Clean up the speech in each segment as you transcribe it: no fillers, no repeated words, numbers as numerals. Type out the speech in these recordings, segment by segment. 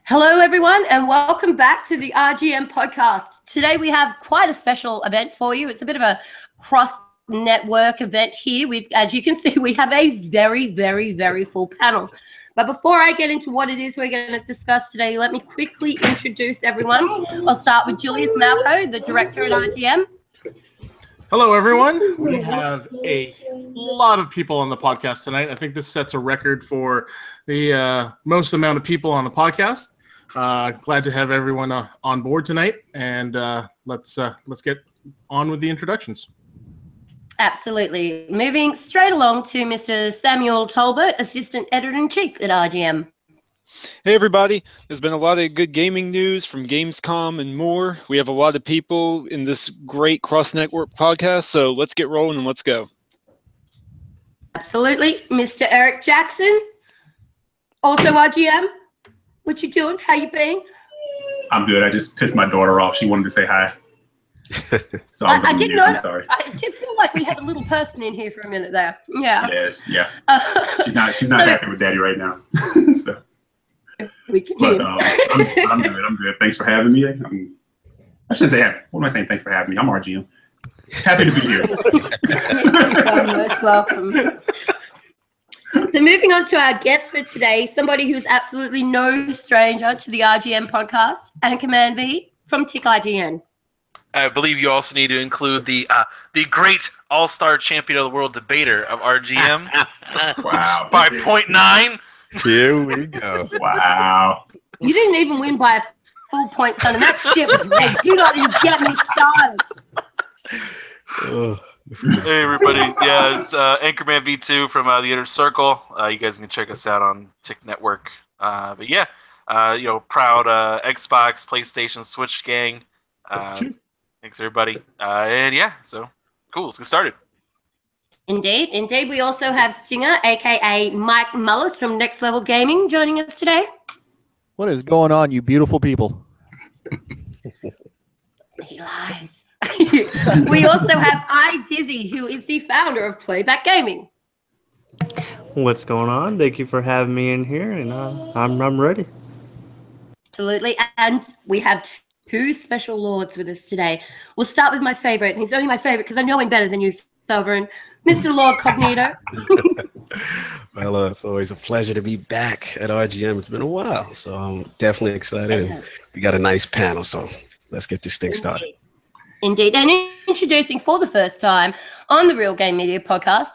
Hello, everyone, and welcome back to the RGM podcast. Today we have quite a special event for you. It's a bit of a cross-network event here. As you can see, we have a very, very, very full panel. But before I get into what it is we're going to discuss today, let me quickly introduce everyone. I'll start with Julius Malco, the director at RGM. Hello, everyone. We have a lot of people on the podcast tonight. I think this sets a record for the most amount of people on the podcast. Glad to have everyone on board tonight, and let's get on with the introductions. Absolutely. Moving straight along to Mr. Samuel Tolbert, Assistant Editor-in-Chief at RGM. Hey everybody, there's been a lot of good gaming news from Gamescom and more. We have a lot of people in this great cross-network podcast, so let's get rolling and let's go. Absolutely. Mr. Eric Jackson, also RGM. What you doing? How you been? I'm good. I just pissed my daughter off. She wanted to say hi. So I did know. I'm sorry. I did feel like we had a little person in here for a minute there. Yeah. Yes, yeah. She's not happy with Daddy right now. So. We can But I'm good. I'm good. Thanks for having me. I shouldn't say happy. What am I saying? Thanks for having me. I'm RGM. Happy to be here. You're most welcome. So moving on to our guest for today, somebody who's absolutely no stranger to the RGM podcast, Anchorman V from TiCGN. I believe you also need to include the great all-star champion of the world debater of RGM. Wow. By 0.9. Here we go. Wow. You didn't even win by a full point, son, and that shit was rigged. Do not even get me started. Hey, everybody. Yeah, it's Anchorman V2 from the Inner Circle. You guys can check us out on Tick Network. But yeah, proud Xbox, PlayStation, Switch gang. Thanks, everybody. And yeah, so cool. Let's get started. Indeed. We also have Stinger, a.k.a. Mike Mullis from Next Level Gaming, joining us today. What is going on, you beautiful people? He lies. We also have iDizzy, who is the founder of Playback Gaming. What's going on? Thank you for having me in here, and I'm ready. Absolutely. And we have two special lords with us today. We'll start with my favorite, and he's only my favorite because I know him better than you, Sovereign. Mr. Lord Cognito. Well, it's always a pleasure to be back at RGM. It's been a while, so I'm definitely excited. And we got a nice panel, so let's get this thing started. Indeed. And introducing for the first time on the Real Game Media podcast,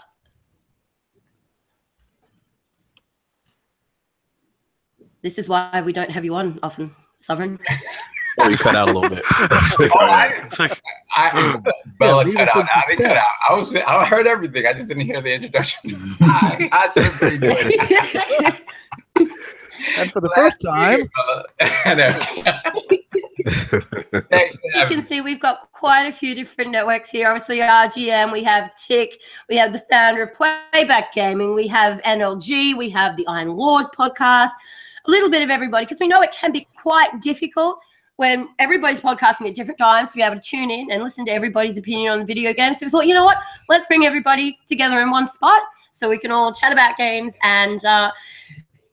this is why we don't have you on often, Sovereign. Oh, you cut out a little bit. Bella cut out. I didn't cut out. I heard everything. I just didn't hear the introduction. I said pretty good. And for the first time, thanks. You can see we've got quite a few different networks here. Obviously, RGM, we have Tick, we have the founder of Playback Gaming, we have NLG, we have the Iron Lord podcast, a little bit of everybody, because we know it can be quite difficult when everybody's podcasting at different times to be able to tune in and listen to everybody's opinion on the video games. So we thought, you know what, let's bring everybody together in one spot so we can all chat about games. And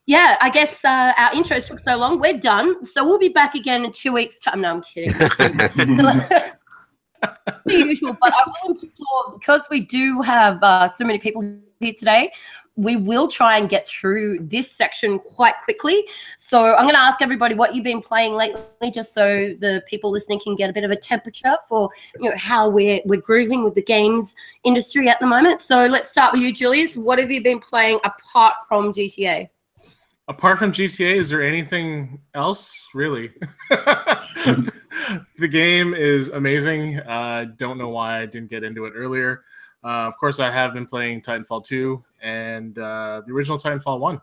yeah, I guess our intros took so long. We're done. So we'll be back again in 2 weeks' time. No, I'm kidding. The usual, but I will implore, because we do have so many people here today, we will try and get through this section quite quickly. So I'm going to ask everybody what you've been playing lately, just so the people listening can get a bit of a temperature for how we're grooving with the games industry at the moment. So let's start with you, Julius. What have you been playing apart from GTA? Apart from GTA, is there anything else, really? The game is amazing. Don't know why I didn't get into it earlier. Of course, I have been playing Titanfall 2 and the original Titanfall 1.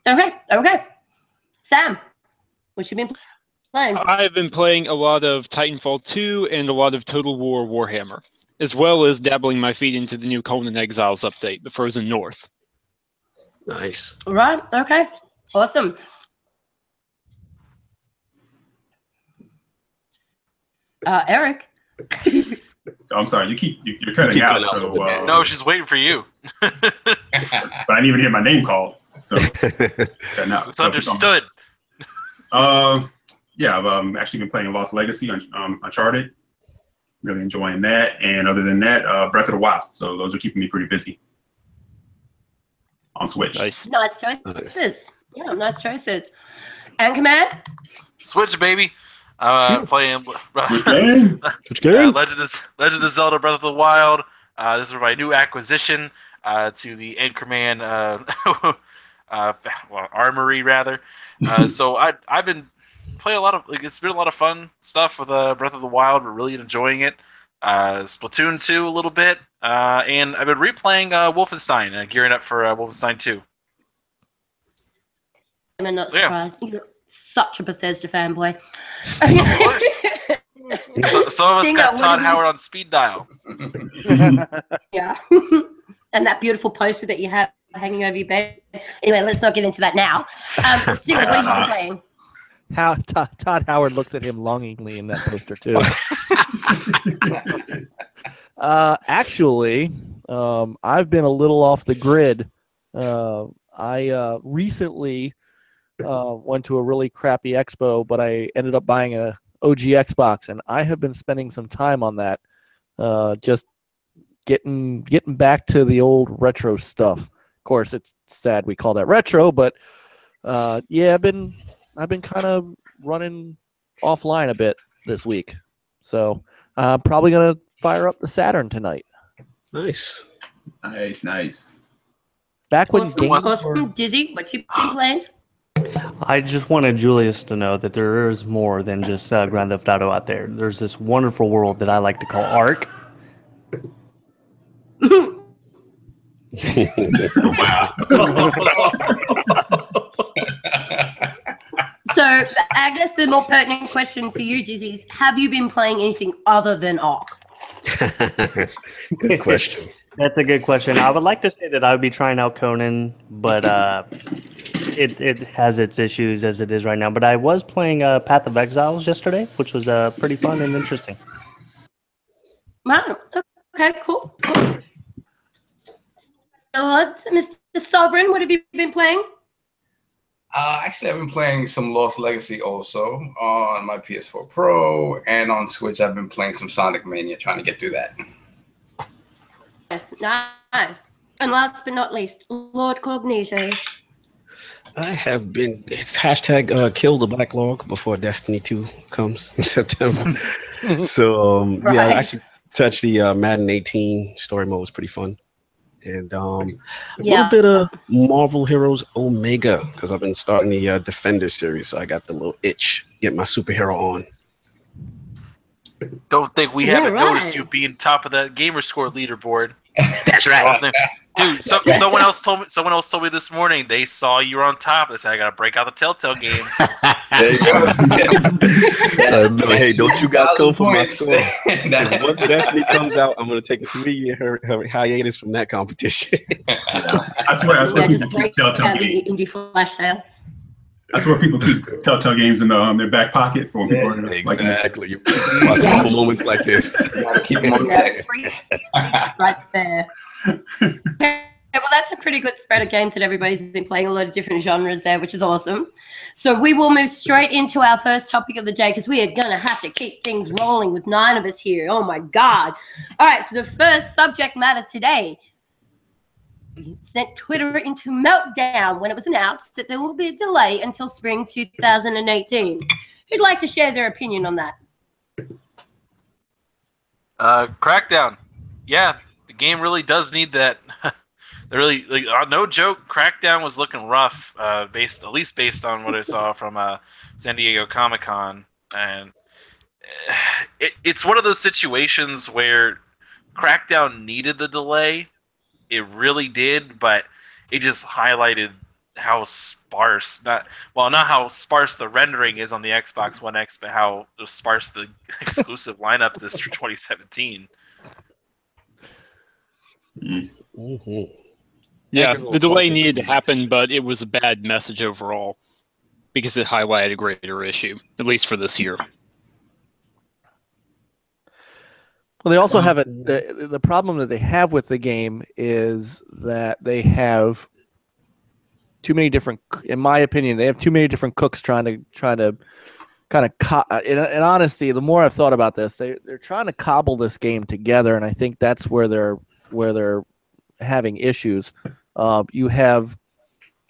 Okay. Sam, what you been playing? I've been playing a lot of Titanfall 2 and a lot of Total War Warhammer, as well as dabbling my feet into the new Conan Exiles update, the Frozen North. Nice. All right. Okay. Awesome. Eric. I'm sorry. You're cutting out. So no, she's waiting for you. but I didn't even hear my name called. So It's understood. Yeah, I've actually been playing Lost Legacy on Uncharted. Really enjoying that. And other than that, Breath of the Wild. So those are keeping me pretty busy on Switch. Nice. Nice choices. Yeah, nice choices. And Command? Switch, baby. Playing Legend Legend of Zelda Breath of the Wild. This is my new acquisition to the Anchorman armory, rather. So I've been playing a lot of it's been a lot of fun stuff with Breath of the Wild. We're really enjoying it. Splatoon 2 a little bit, and I've been replaying Wolfenstein, gearing up for Wolfenstein 2. I'm not surprised. You're such a Bethesda fanboy. Of course. Some of us got Todd Howard on speed dial. Yeah. And that beautiful poster that you have hanging over your bed. Anyway, let's not get into that now. Still, what are you playing? How Todd Howard looks at him longingly in that poster too. Actually, I've been a little off the grid. I recently went to a really crappy expo, but I ended up buying a OG Xbox, and I have been spending some time on that, just getting back to the old retro stuff. Of course, it's sad we call that retro, but yeah, I've been kind of running offline a bit this week, so I'm probably gonna fire up the Saturn tonight. Nice. Back when awesome. Dizzy, what you been playing? I just wanted Julius to know that there is more than just Grand Theft Auto out there. There's this wonderful world that I like to call ARK. Wow. So, I guess the more pertinent question for you, Dizzy, is have you been playing anything other than ARK? Good question. That's a good question. I would like to say that I would be trying out Conan, but it has its issues as it is right now. But I was playing Path of Exiles yesterday, which was pretty fun and interesting. Wow. Okay, cool. Mr. Sovereign, what have you been playing? Actually, I've been playing some Lost Legacy also on my PS4 Pro, and on Switch, I've been playing some Sonic Mania, trying to get through that. Yes, nice. And last but not least, Lord Cognito. I have been. It's hashtag kill the backlog before Destiny 2 comes in September. So Right. yeah, I actually touched the Madden 18 story mode. Was pretty fun, and a little bit of Marvel Heroes Omega because I've been starting the Defender series. So I got the little itch, get my superhero on. Don't think we haven't noticed you being top of that gamer score leaderboard. That's right, dude. Someone else told me this morning they saw you were on top. They said I gotta break out the Telltale games. There you go. Hey, don't you guys come for my score? Once Destiny comes out, I'm gonna take a 3-year hiatus from that competition. I swear people keep Telltale games. Indie Flash sale. That's where people keep Telltale games in their back pocket for when people are exactly. Like couple moments like this. You gotta keep them on deck. Right there. Okay, well, that's a pretty good spread of games that everybody's been playing, a lot of different genres there, which is awesome. So we will move straight into our first topic of the day because we are going to have to keep things rolling with 9 of us here. Oh, my God. All right, so the first subject matter today sent Twitter into meltdown when it was announced that there will be a delay until spring 2018. Who'd like to share their opinion on that? Crackdown. Yeah, the game really does need that. Really, no joke. Crackdown was looking rough, at least based on what I saw from San Diego Comic-Con, and it's one of those situations where Crackdown needed the delay. It really did, but it just highlighted how sparse not how sparse the rendering is on the Xbox One X, but how sparse the exclusive lineup is for 2017. Mm-hmm. Yeah, the delay needed to happen, but it was a bad message overall because it highlighted a greater issue, at least for this year. Well, they also have the problem that they have with the game is that they have different. In my opinion, they have too many different cooks trying to kind of. In honesty, the more I've thought about this, they're trying to cobble this game together, and I think that's where they're having issues. You have,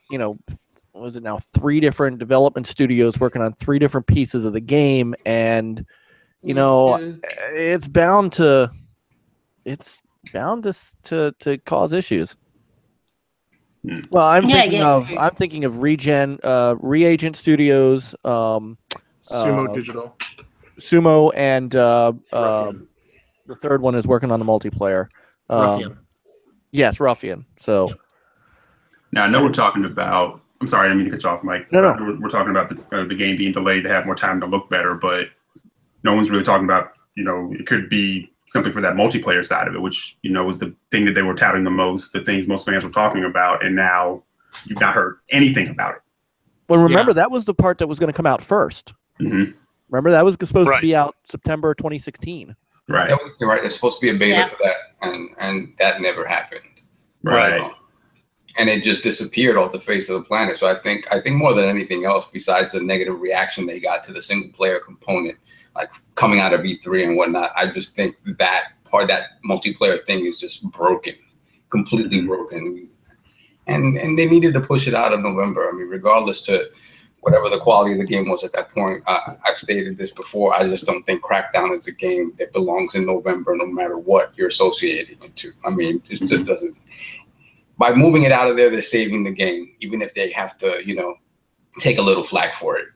what is it now? 3 different development studios working on 3 different pieces of the game, and it's bound to cause issues. Well, I'm thinking of Reagent Studios, Sumo Digital, Sumo, and the third one is working on the multiplayer. Ruffian. Yes, Ruffian. So now I know we're talking about. I'm sorry, I didn't mean to cut you off, Mike. No. We're talking about the game being delayed to have more time to look better, but no one's really talking about. It could be simply for that multiplayer side of it, which was the thing that they were touting the most, the things most fans were talking about, and now you've not heard anything about it. Well, remember that was the part that was going to come out first. Mm-hmm. Remember that was supposed to be out September 2016. Right. You're right. It's supposed to be a beta for that, and that never happened. Right. And it just disappeared off the face of the planet. So I think more than anything else, besides the negative reaction they got to the single player component, like coming out of E3 and whatnot, I just think that multiplayer thing is just broken, completely broken. And they needed to push it out of November. I mean, regardless to whatever the quality of the game was at that point, I've stated this before, I just don't think Crackdown is a game that belongs in November, no matter what you're associating it to. I mean, it just doesn't. By moving it out of there, they're saving the game, even if they have to, take a little flack for it.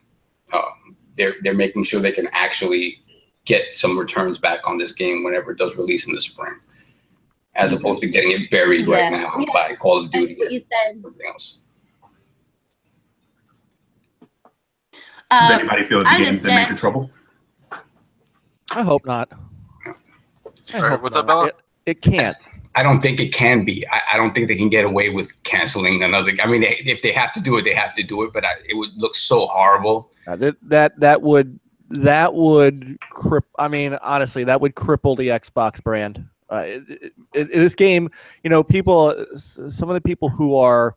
They're making sure they can actually get some returns back on this game whenever it does release in the spring, as opposed to getting it buried right now by Call of Duty and everything else. Does anybody feel that the game's in major trouble? I hope not. All right, what's up, Bella? It can't. I don't think it can be. I don't think they can get away with canceling another. I mean, if they have to do it, they have to do it. But it would look so horrible. That would I mean, honestly, that would cripple the Xbox brand. This game, people. Some of the people who are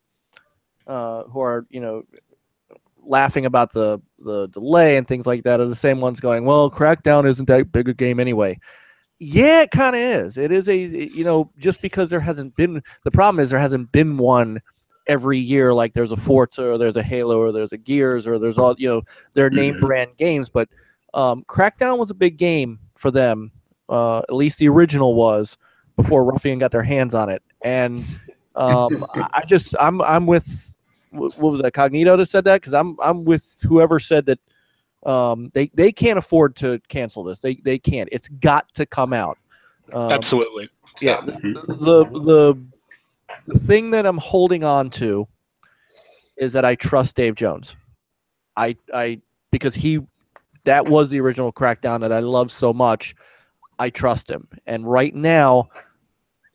laughing about the delay and things like that are the same ones going, well, Crackdown isn't that big a game anyway. Yeah, it kind of is. It is just because there hasn't been, the problem is there hasn't been one every year, like there's a Forza or there's a Halo or there's a Gears or there's all, their name brand games. But Crackdown was a big game for them. At least the original was, before Ruffian got their hands on it. And I'm with, what was that, Cognito that said that? Because I'm with whoever said that they can't afford to cancel this. They can't. It's got to come out. Absolutely. Yeah. The thing that I'm holding on to is that I trust Dave Jones. Because that was the original Crackdown that I love so much. I trust him. And right now,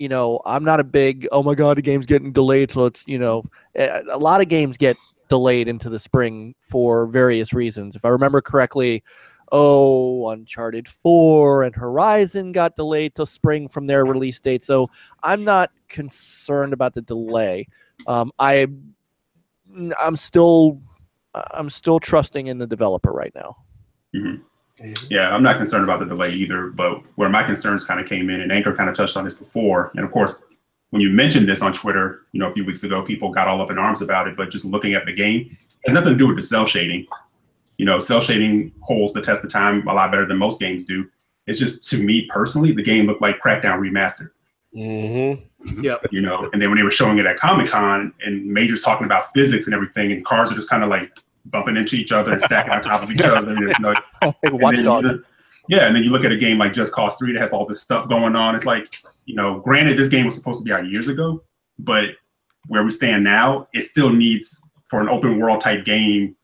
I'm not a big, oh my God, the game's getting delayed. So it's, a lot of games get delayed into the spring for various reasons. If I remember correctly, Uncharted 4 and Horizon got delayed till spring from their release date. So I'm not concerned about the delay. I'm still trusting in the developer right now. Mm-hmm. Yeah, I'm not concerned about the delay either, but where my concerns kind of came in, and Anchor kind of touched on this before, and of course, when you mentioned this on Twitter, a few weeks ago, people got all up in arms about it, but just looking at the game, it has nothing to do with the cell shading. Cell shading holds the test of time a lot better than most games do. It's just, to me personally, the game looked like Crackdown remastered. Mm-hmm. Yep. And then when they were showing it at Comic-Con and Major's talking about physics and everything, and cars are just kind of like bumping into each other and stacking on top of each other. And and then you look at a game like Just Cause 3 that has all this stuff going on. It's like, granted, this game was supposed to be out years ago, but where we stand now, it still needs, for an open world type game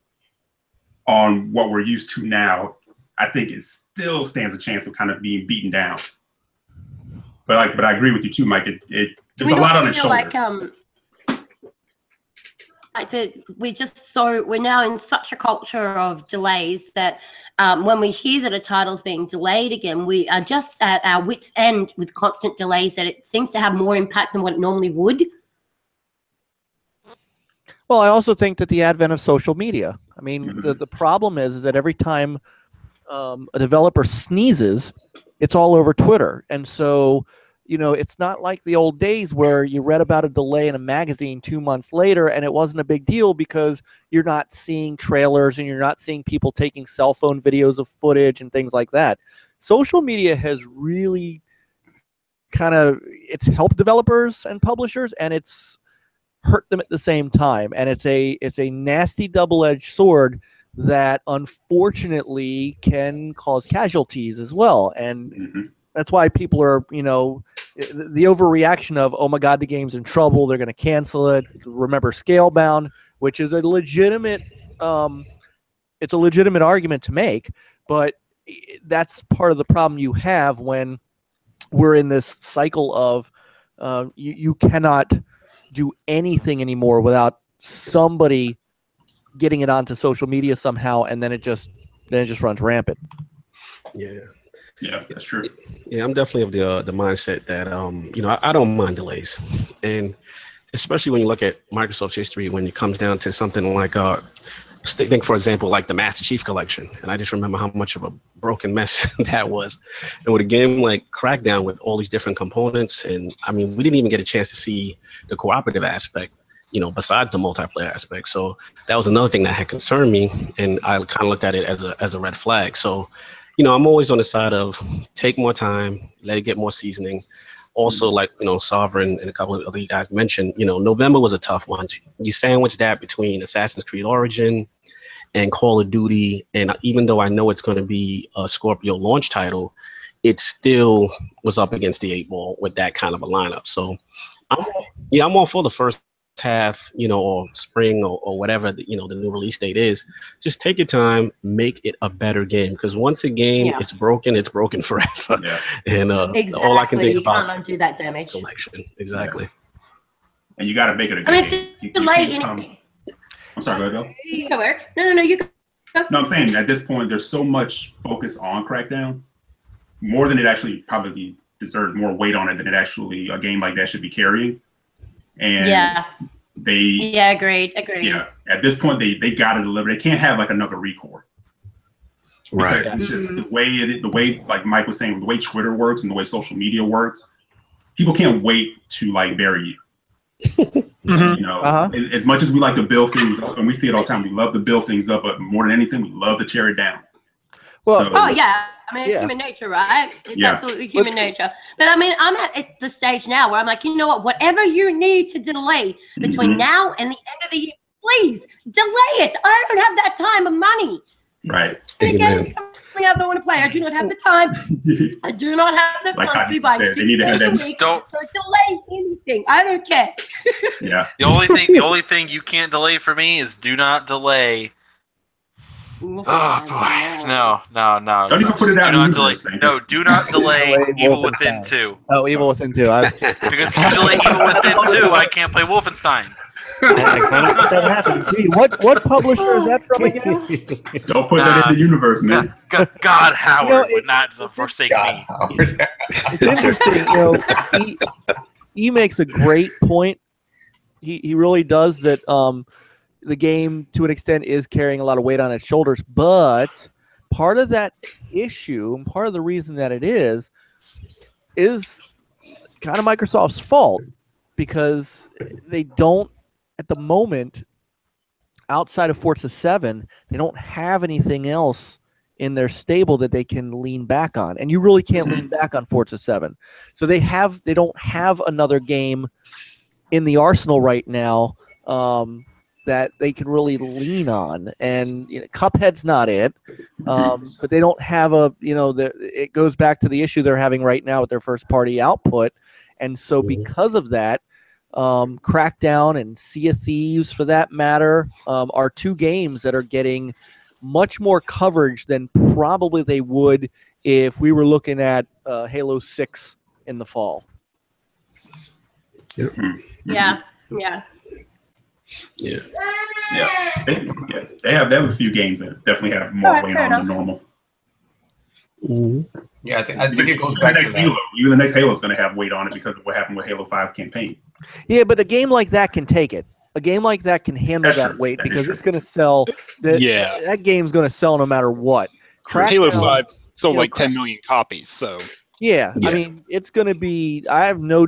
on what we're used to now, I think it still stands a chance of kind of being beaten down. But I agree with you too, Mike. There's a lot on its shoulders. We're now in such a culture of delays that when we hear that a title's being delayed again, we are just at our wits' end with constant delays, that it seems to have more impact than what it normally would. Well, I also think that the advent of social media. I mean, the problem is that every time a developer sneezes, it's all over Twitter. And so, it's not like the old days where you read about a delay in a magazine 2 months later and it wasn't a big deal because you're not seeing trailers and you're not seeing people taking cell phone videos of footage and things like that. Social media has really it's helped developers and publishers, and it's hurt them at the same time. And it's a nasty double-edged sword that unfortunately can cause casualties as well. And that's why people are, the overreaction of, oh my God, the game's in trouble, they're going to cancel it. Remember Scalebound, which is a legitimate, it's a legitimate argument to make, but that's part of the problem you have when we're in this cycle of you cannot do anything anymore without somebody getting it onto social media somehow, and then it just runs rampant. Yeah, that's true. Yeah, I'm definitely of the mindset that I don't mind delays, and especially when you look at Microsoft's history, when it comes down to something like think, for example, like the Master Chief Collection, and I just remember how much of a broken mess that was. And with a game like Crackdown with all these different components, and I mean, we didn't even get a chance to see the cooperative aspect, besides the multiplayer aspect. So that was another thing that had concerned me, and I kind of looked at it as a red flag. So, I'm always on the side of take more time, let it get more seasoning. Also, like, Sovereign and a couple of other guys mentioned, November was a tough one. You sandwich that between Assassin's Creed Origin and Call of Duty. And even though I know it's going to be a Scorpio launch title, it still was up against the 8 ball with that kind of a lineup. So, I'm all for the first half, or spring or whatever, the new release date is. Just take your time, make it a better game, because once a game it's broken forever. And all I can think about, you can't undo that damage. Collection. Exactly. And you got to make it a good game. You delay anything. I'm sorry, go ahead. You go, Eric. No, you go. No, I'm saying at this point there's so much focus on Crackdown, more than it actually probably deserves, more weight on it than it actually a game like that should be carrying. And agreed. Yeah, at this point they got to deliver. They can't have like another Recore, right? Because it's just the way like Mike was saying, the way Twitter works and the way social media works, people can't wait to like bury you. As much as we like to build things up, and we see it all the time, we love to build things up, but more than anything, we love to tear it down. Well, it's human nature, right? It's absolutely human nature. But I mean, I'm at the stage now where I'm like, you know what? Whatever you need to delay between now and the end of the year, please delay it. I don't have that time or money. Right. And again, coming out, I don't want to play. I do not have the time. I do not have the funds to be buying 6 days a week. So delay anything. I don't care. The only thing you can't delay for me is do not delay. Oh boy! No! Don't even put it out. Do not delay. No, do not delay Evil Within 2. Oh, Evil Within 2. Because if you delay Evil Within 2, I can't play Wolfenstein. What publisher is that from again? Don't put that in the universe, man. God Howard would not forsake me. It's interesting. He makes a great point. He really does that. The game, to an extent, is carrying a lot of weight on its shoulders, but part of that issue, and part of the reason that it is kind of Microsoft's fault, because they don't, at the moment, outside of Forza 7, they don't have anything else in their stable that they can lean back on, and you really can't lean back on Forza 7. So they don't have another game in the arsenal right now that they can really lean on, and Cuphead's not it, but they don't have it goes back to the issue they're having right now with their first party output, and so because of that, Crackdown and Sea of Thieves, for that matter, are 2 games that are getting much more coverage than probably they would if we were looking at Halo 6 in the fall. Yeah. They have a few games that definitely have more weight on than normal. Yeah, I think it goes back to Halo. Even the next Halo is going to have weight on it because of what happened with Halo 5 campaign. Yeah, but a game like that can take it. a game like that can handle That's that true. weight That is because true. it's going to sell. Yeah. That game's going to sell no matter what. Halo Crackdown- 5 sold you know, like 10 million copies, so Yeah, I Yeah. mean, it's going to be. I have no.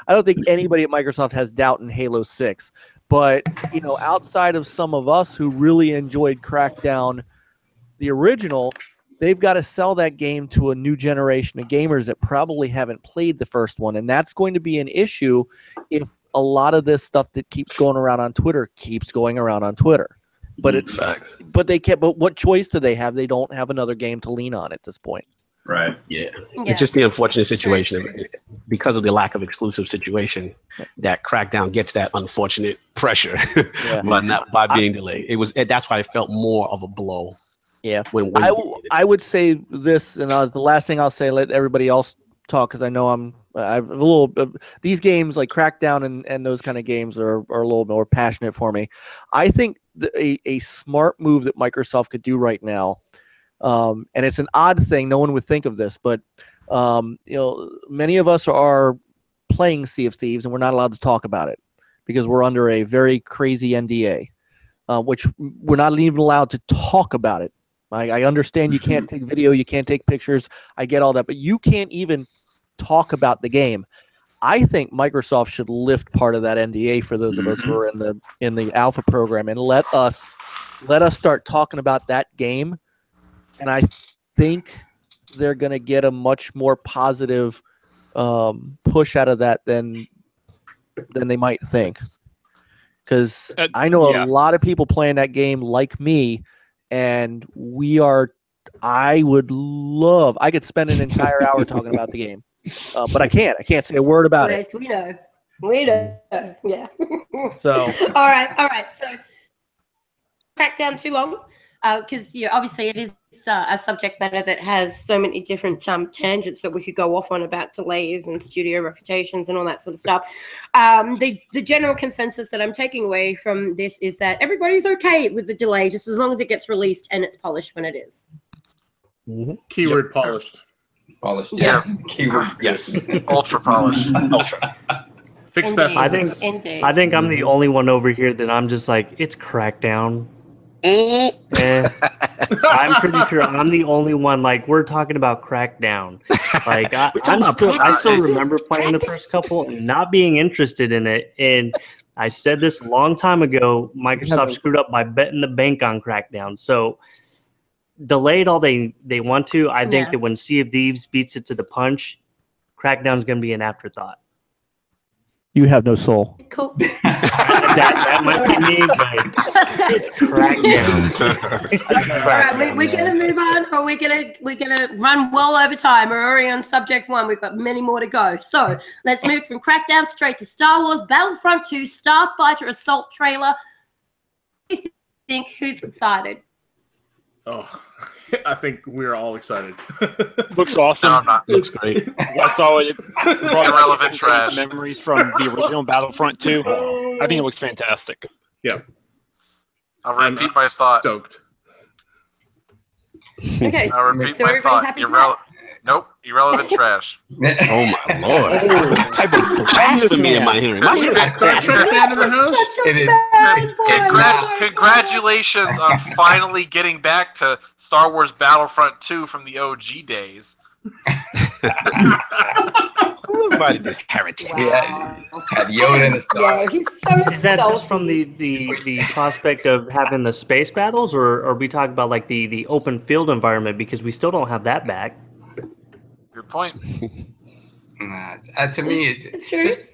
I don't think anybody at Microsoft has doubt in Halo 6, but you know, outside of some of us who really enjoyed Crackdown, the original, they've got to sell that game to a new generation of gamers that probably haven't played the first one, and that's going to be an issue if a lot of this stuff that keeps going around on Twitter keeps going around on Twitter. But it's Facts. but they can't. But what choice do they have? They don't have another game to lean on at this point. Right. Yeah. Yeah. It's just the unfortunate situation because of the lack of exclusive situation that Crackdown gets that unfortunate pressure by being delayed. That's why it felt more of a blow. Yeah. When I would say this, and the last thing I'll say, let everybody else talk because I know I've a little. These games like Crackdown and those kind of games are a little more passionate for me. I think a smart move that Microsoft could do right now. And it's an odd thing. No one would think of this, but you know, many of us are playing Sea of Thieves, and we're not allowed to talk about it because we're under a very crazy NDA, which we're not even allowed to talk about it. I understand you can't take video, you can't take pictures. I get all that, but you can't even talk about the game. I think Microsoft should lift part of that NDA for those of us who are in the alpha program and let us start talking about that game. And I think they're going to get a much more positive push out of that than they might think. Because I know a lot of people playing that game like me, and I could spend an entire hour talking about the game. But I can't say a word about it. We know. Yeah. So. All right. So, Crackdown too long? Because obviously it is a subject matter that has so many different tangents that we could go off on about delays and studio reputations and all that sort of stuff. The general consensus that I'm taking away from this is that everybody's okay with the delay just as long as it gets released and it's polished when it is. Mm-hmm. Keyword polished. Polished. Yes. Keyword. Yes. Ultra polished. Ultra. Fix that. I think I'm the only one over here that I'm just like, it's Crackdown. And I'm pretty sure I'm the only one. Like, we're talking about Crackdown. Like, I still remember playing the first couple and not being interested in it. And I said this a long time ago. Microsoft screwed up by betting the bank on Crackdown. So delayed all they want to. I think that when Sea of Thieves beats it to the punch, Crackdown's going to be an afterthought. You have no soul. Cool. that might be me, but it's Crackdown. All right, we're gonna move on, or we're gonna run well over time. We're already on subject 1. We've got many more to go. So let's move from Crackdown straight to Star Wars Battlefront II Starfighter Assault trailer. What do you think? Who's excited? Oh, I think we're all excited. Looks awesome. No, I'm not. Looks great. I saw it. Irrelevant trash. Memories from the original Battlefront 2. I think it looks fantastic. Yeah. I'll repeat my thought. Stoked. Okay. I'll repeat so my everybody's thought. happy for that? Nope. Irrelevant trash. Oh my lord! What type of blasphemy am I hearing? Star Trek fan in the house? Congratulations on finally getting back to Star Wars Battlefront 2 from the OG days. Everybody just heretic. Yeah, had Yoda in the Star. Yeah, he's so Is that just salty. from the prospect of having the space battles, or are we talking about like the open field environment, because we still don't have that back? Good point. To me, just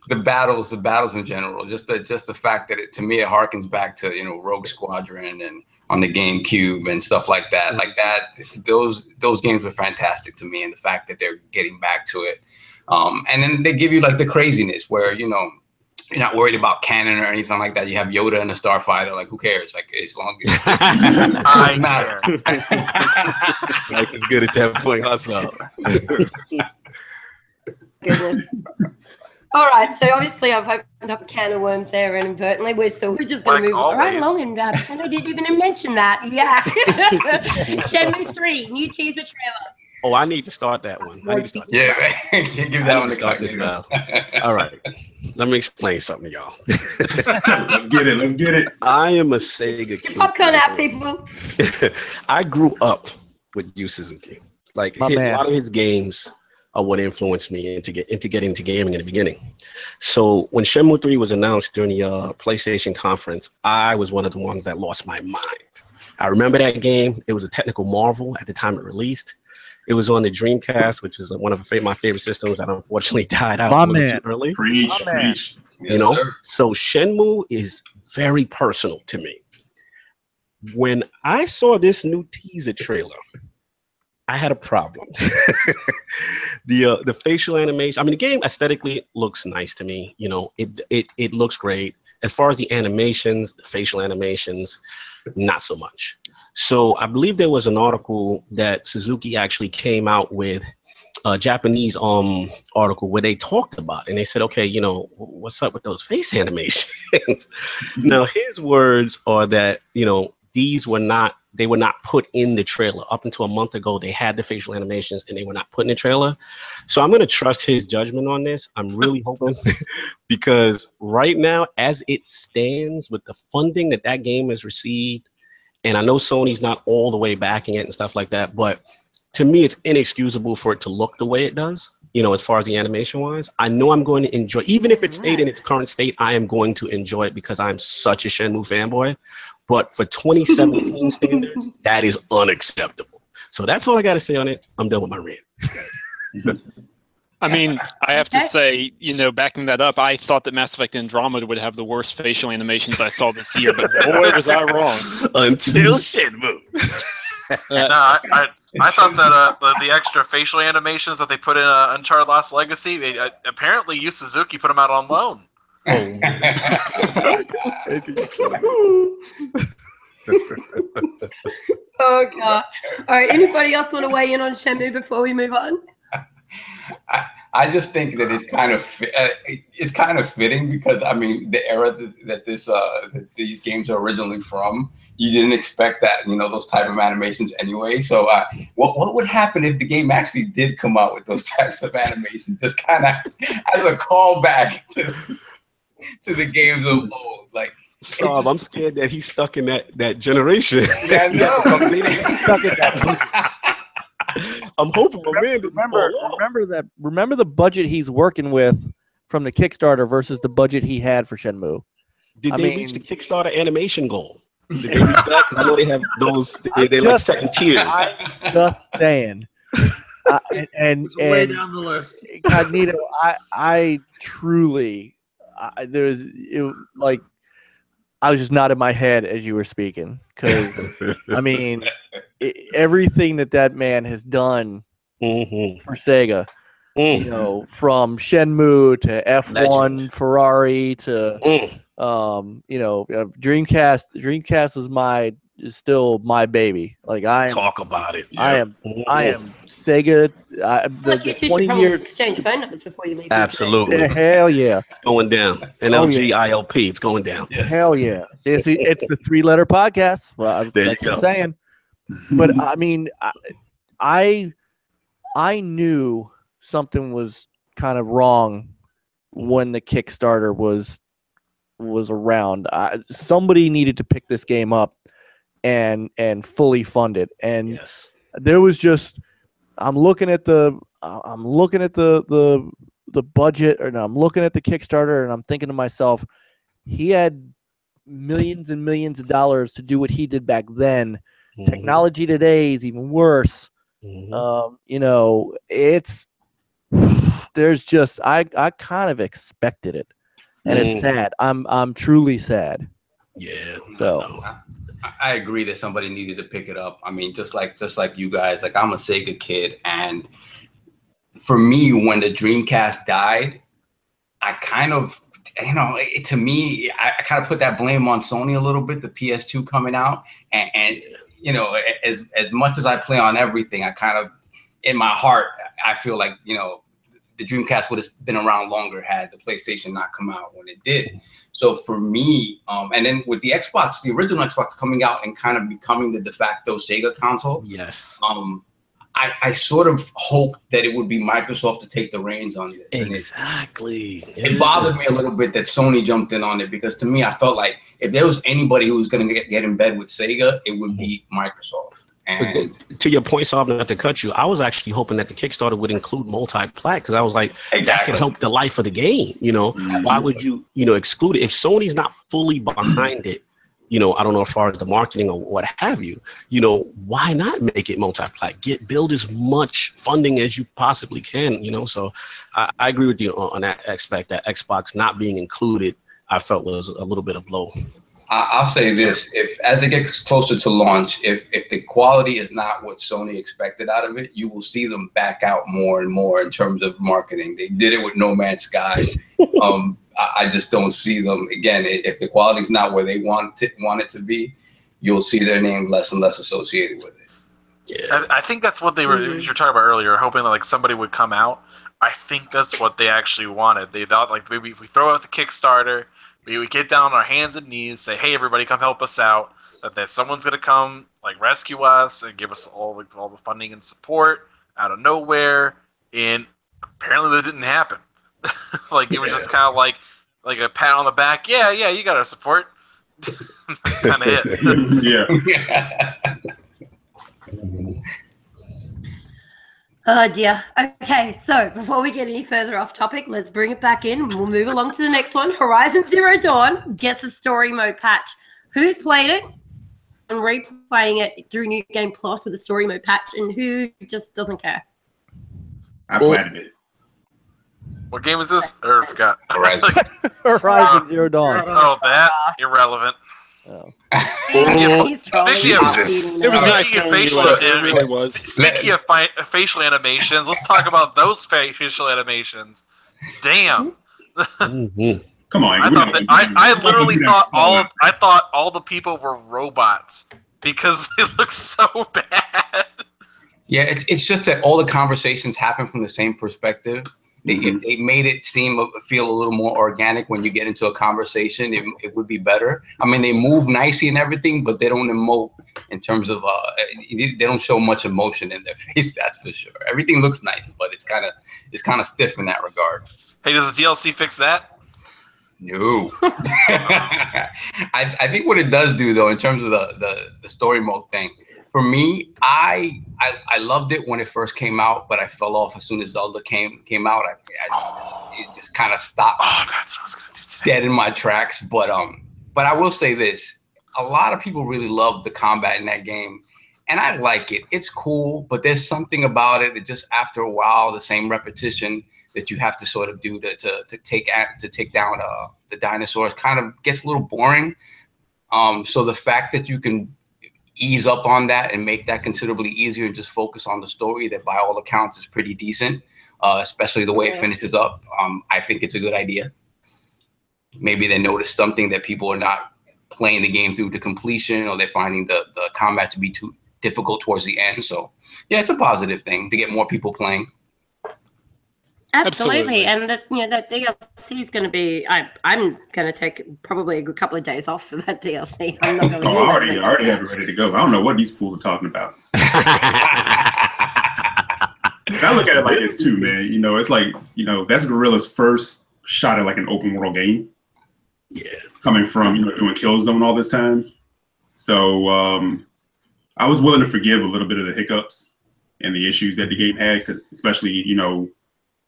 the battles in general, just the fact that to me it harkens back to Rogue Squadron and on the GameCube and stuff like that. Like that, those games were fantastic to me, and the fact that they're getting back to it, and then they give you like the craziness where you're not worried about canon or anything like that. You have Yoda and a Starfighter. Like, who cares? Like, as long as I matter. Life is good at that point, also. Goodness. All right, so obviously I've opened up a can of worms there inadvertently. We're just going to move right along, and Shenmue didn't even mention that. Yeah. Shenmue 3, new teaser trailer. Oh, I need to start that one. I need to start. Yeah, give that one a start this now. All right. let me explain something to y'all. Let's get it. Let's get it. I am a Sega kid. Popcorn out, people. I grew up with Yu Suzuki. Like My a man. lot of his games are what influenced me into getting into gaming in the beginning. So when Shenmue III was announced during the PlayStation conference, I was one of the ones that lost my mind. I remember that game. It was a technical marvel at the time it released. It was on the Dreamcast, which is one of my favorite systems that unfortunately died out a little too early. Preach. You know, so Shenmue is very personal to me. When I saw this new teaser trailer, I had a problem. The facial animation. I mean, the game aesthetically looks nice to me. You know, it looks great. As far as the animations, the facial animations, not so much. So I believe there was an article that Suzuki actually came out with, a Japanese article where they talked about it, and they said, okay, you know, what's up with those face animations? Now his words are that, you know, they were not put in the trailer. Up until a month ago, they had the facial animations and they were not put in the trailer. So I'm going to trust his judgment on this. I'm really hoping because right now, as it stands with the funding that game has received, and I know Sony's not all the way backing it and stuff like that, but to me, it's inexcusable for it to look the way it does, you know, as far as the animation wise. I know I'm going to enjoy, even if it stayed in its current state, I am going to enjoy it because I'm such a Shenmue fanboy. But for 2017 standards, that is unacceptable. So that's all I got to say on it. I'm done with my rant. I mean, I have to say, you know, backing that up, I thought that Mass Effect Andromeda would have the worst facial animations I saw this year, but boy, was I wrong. Until Shenmue. No, I thought that the extra facial animations that they put in Uncharted Lost Legacy, apparently Yu Suzuki put them out on loan. Oh, Oh god! All right. Anybody else want to weigh in on Shenmue before we move on? I just think that it's kind of fitting because I mean the era that these games are originally from, you didn't expect that, you know, those type of animations anyway. So what would happen if the game actually did come out with those types of animations, just kind of as a callback to the games of old? Like, I'm scared that he's stuck in that generation. Yeah, He's stuck in that. I'm hoping remember the budget he's working with from the Kickstarter versus the budget he had for Shenmue. Did they reach the Kickstarter animation goal? Did they reach that? Because I know they have those. They like second tiers. I'm just saying. And way down the list. Cognito, I truly, I was just nodding my head as you were speaking because I mean everything that man has done for Sega, you know, from Shenmue to F1 Legend. Ferrari to you know, Dreamcast is still my baby. Like talk about it. I am Sega. The 20 year exchange phone numbers before you leave. Absolutely. Yeah, hell yeah. It's going down. NLG ILP. It's going down. Yes. Hell yeah. It's the 3-letter podcast. Well, There like you go. you're saying. But I mean, I knew something was kind of wrong when the Kickstarter was around. Somebody needed to pick this game up and fully fund it. And yes, there was just I'm looking at the budget, or no, I'm looking at the Kickstarter, and I'm thinking to myself, he had millions and millions of dollars to do what he did back then. Technology today is even worse. You know, there's just I kind of expected it, and it's sad. I'm truly sad. Yeah. So I agree that somebody needed to pick it up. I mean, just like you guys, like I'm a Sega kid, and for me, when the Dreamcast died, I kind of, you know, to me, I kind of put that blame on Sony a little bit, the PS2 coming out, and you know, as much as I play on everything, I kind of, in my heart, I feel like, you know, the Dreamcast would have been around longer had the PlayStation not come out when it did. So for me, and then with the Xbox, the original Xbox coming out and kind of becoming the de facto Sega console. Yes. I sort of hoped that it would be Microsoft to take the reins on this. Exactly. It bothered me a little bit that Sony jumped in on it, because to me, I felt like if there was anybody who was going to get in bed with Sega, it would be Microsoft. And to your point, Saab, not to cut you, I was actually hoping that the Kickstarter would include multi-plat, because I was like, that could help the life of the game. You know, why would you, exclude it if Sony's not fully behind it? You know, I don't know as far as the marketing or what have you. You know, why not make it multi-plat? Build as much funding as you possibly can. You know, so I agree with you on that aspect. That Xbox not being included, I felt was a little bit of blow. I'll say this: if as it gets closer to launch, if the quality is not what Sony expected out of it, you will see them back out more and more in terms of marketing. They did it with No Man's Sky. I just don't see them again. If the quality is not where they want it to be, you'll see their name less and less associated with it. Yeah. I think that's what they were. You were talking about earlier, hoping that like somebody would come out. I think that's what they actually wanted. They thought like maybe if we throw out the Kickstarter, we would get down on our hands and knees, say, "Hey, everybody, come help us out." That someone's gonna come like rescue us and give us all the funding and support out of nowhere. And apparently that didn't happen. Like it was just kind of like a pat on the back. Yeah, you got our support. That's kind of it. Yeah. Oh dear. Okay, so before we get any further off topic, let's bring it back in. We'll move along to the next one. Horizon Zero Dawn gets a story mode patch. Who's played it and replaying it through New Game Plus with a story mode patch, and who just doesn't care? I played it. What game is this? I forgot. Horizon. Horizon Zero Dawn. Oh, that irrelevant. Oh. He's trolling. Speaking of facial animations, let's talk about those facial animations. Damn. Come on. I literally thought all the people were robots because they look so bad. Yeah, it's just that all the conversations happen from the same perspective. If they made it feel a little more organic when you get into a conversation, it would be better. I mean, they move nicely and everything, but they don't emote in terms of they don't show much emotion in their face. That's for sure. Everything looks nice, but it's kind of stiff in that regard. Hey, does the DLC fix that? No. I think what it does do though, in terms of the story mode thing. For me, I loved it when it first came out, but I fell off as soon as Zelda came out. It just kind of stopped. Oh, that's what I was gonna do today. Dead in my tracks. But I will say this: a lot of people really love the combat in that game, and I like it. It's cool, but there's something about it that just after a while, the same repetition that you have to sort of do to take down the dinosaurs kind of gets a little boring. So the fact that you can ease up on that and make that considerably easier and just focus on the story that by all accounts is pretty decent, especially the way it finishes up. I think it's a good idea. Maybe they noticed something that people are not playing the game through to completion, or they're finding the combat to be too difficult towards the end. So yeah, it's a positive thing to get more people playing. Absolutely. And that DLC is going to be. I'm going to take probably a good couple of days off for that DLC. I'm not going to. I already have it ready to go. I don't know what these fools are talking about. I look at it like this too, man. You know, it's like, that's Guerrilla's first shot at like an open world game. Yeah. Coming from doing Killzone all this time, so I was willing to forgive a little bit of the hiccups and the issues that the game had, because especially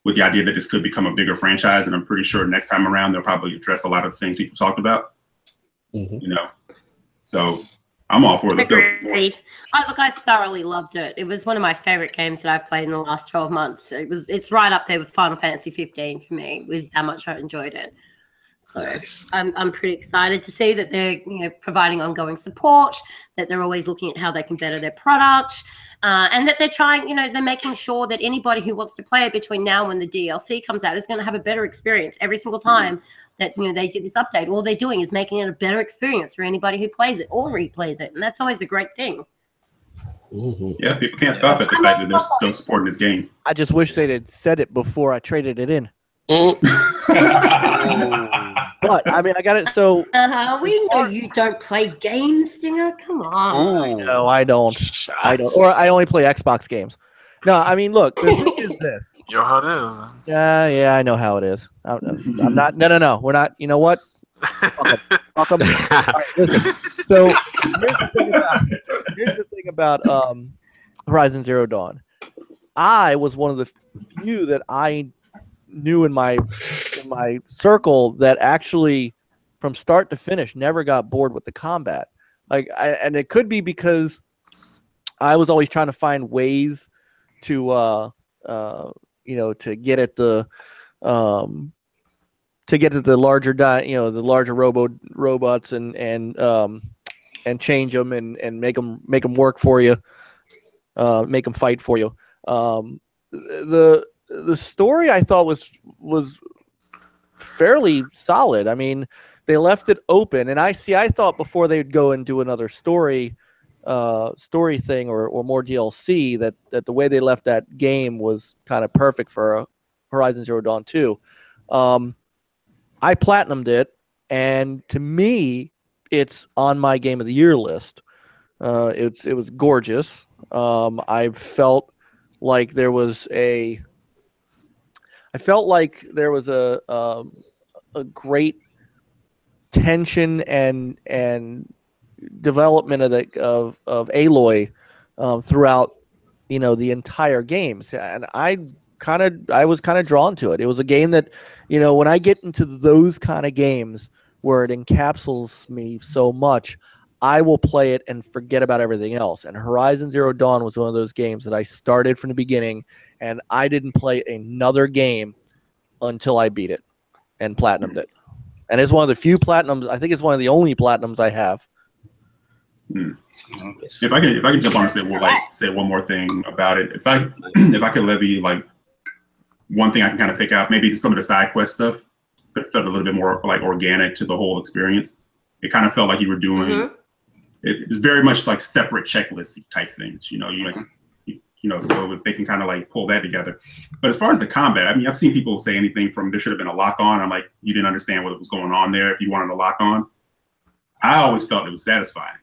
with the idea that this could become a bigger franchise, and I'm pretty sure next time around they'll probably address a lot of the things people talked about. So I'm all for it. Let's go. I thoroughly loved it. It was one of my favorite games that I've played in the last 12 months. It's right up there with Final Fantasy 15 for me, with how much I enjoyed it. So nice. I'm pretty excited to see that they're providing ongoing support, that they're always looking at how they can better their product, and that they're trying, they're making sure that anybody who wants to play it between now and when the DLC comes out is going to have a better experience every single time that they do this update. All they're doing is making it a better experience for anybody who plays it or replays it, and that's always a great thing. Yeah, people can't scoff at the fact that they're still supporting this game. I just wish they'd had said it before I traded it in. But I mean, I got it. So we know you don't play games, Stinger. Come on. No, I don't. Or I only play Xbox games. No, I mean, look, the thing is this. You know how it is. Yeah, I know how it is. I'm not. No. We're not. You know what? Fuck 'em. All right, listen. So here's the thing about Horizon Zero Dawn. I was one of the few that I knew in my circle that actually, from start to finish, never got bored with the combat. And it could be because I was always trying to find ways to to get at the larger the larger robots and change them and make them work for you, make them fight for you. The story I thought was fairly solid. I mean, they left it open, and I thought before they'd go and do another story thing or more DLC that the way they left that game was kind of perfect for Horizon Zero Dawn 2. I platinumed it, and to me, it's on my Game of the Year list. It was gorgeous. I felt like there was a great tension and development of Aloy throughout the entire games, and I was kind of drawn to it. It was a game that, when I get into those kind of games where it encapsulates me so much, I will play it and forget about everything else. And Horizon Zero Dawn was one of those games that I started from the beginning, and I didn't play another game until I beat it and platinumed it. And it's one of the few platinums. I think it's one of the only platinums I have. If I could jump on and say one more thing about it. If I could levy one thing I can kind of pick out, maybe some of the side quest stuff, but it felt a little bit more organic to the whole experience. It kind of felt like you were doing. It was very much like separate checklist type things. So if they can kind of pull that together. But as far as the combat, I mean, I've seen people say anything from there should have been a lock on. I'm like, you didn't understand what was going on there if you wanted a lock on. I always felt it was satisfying,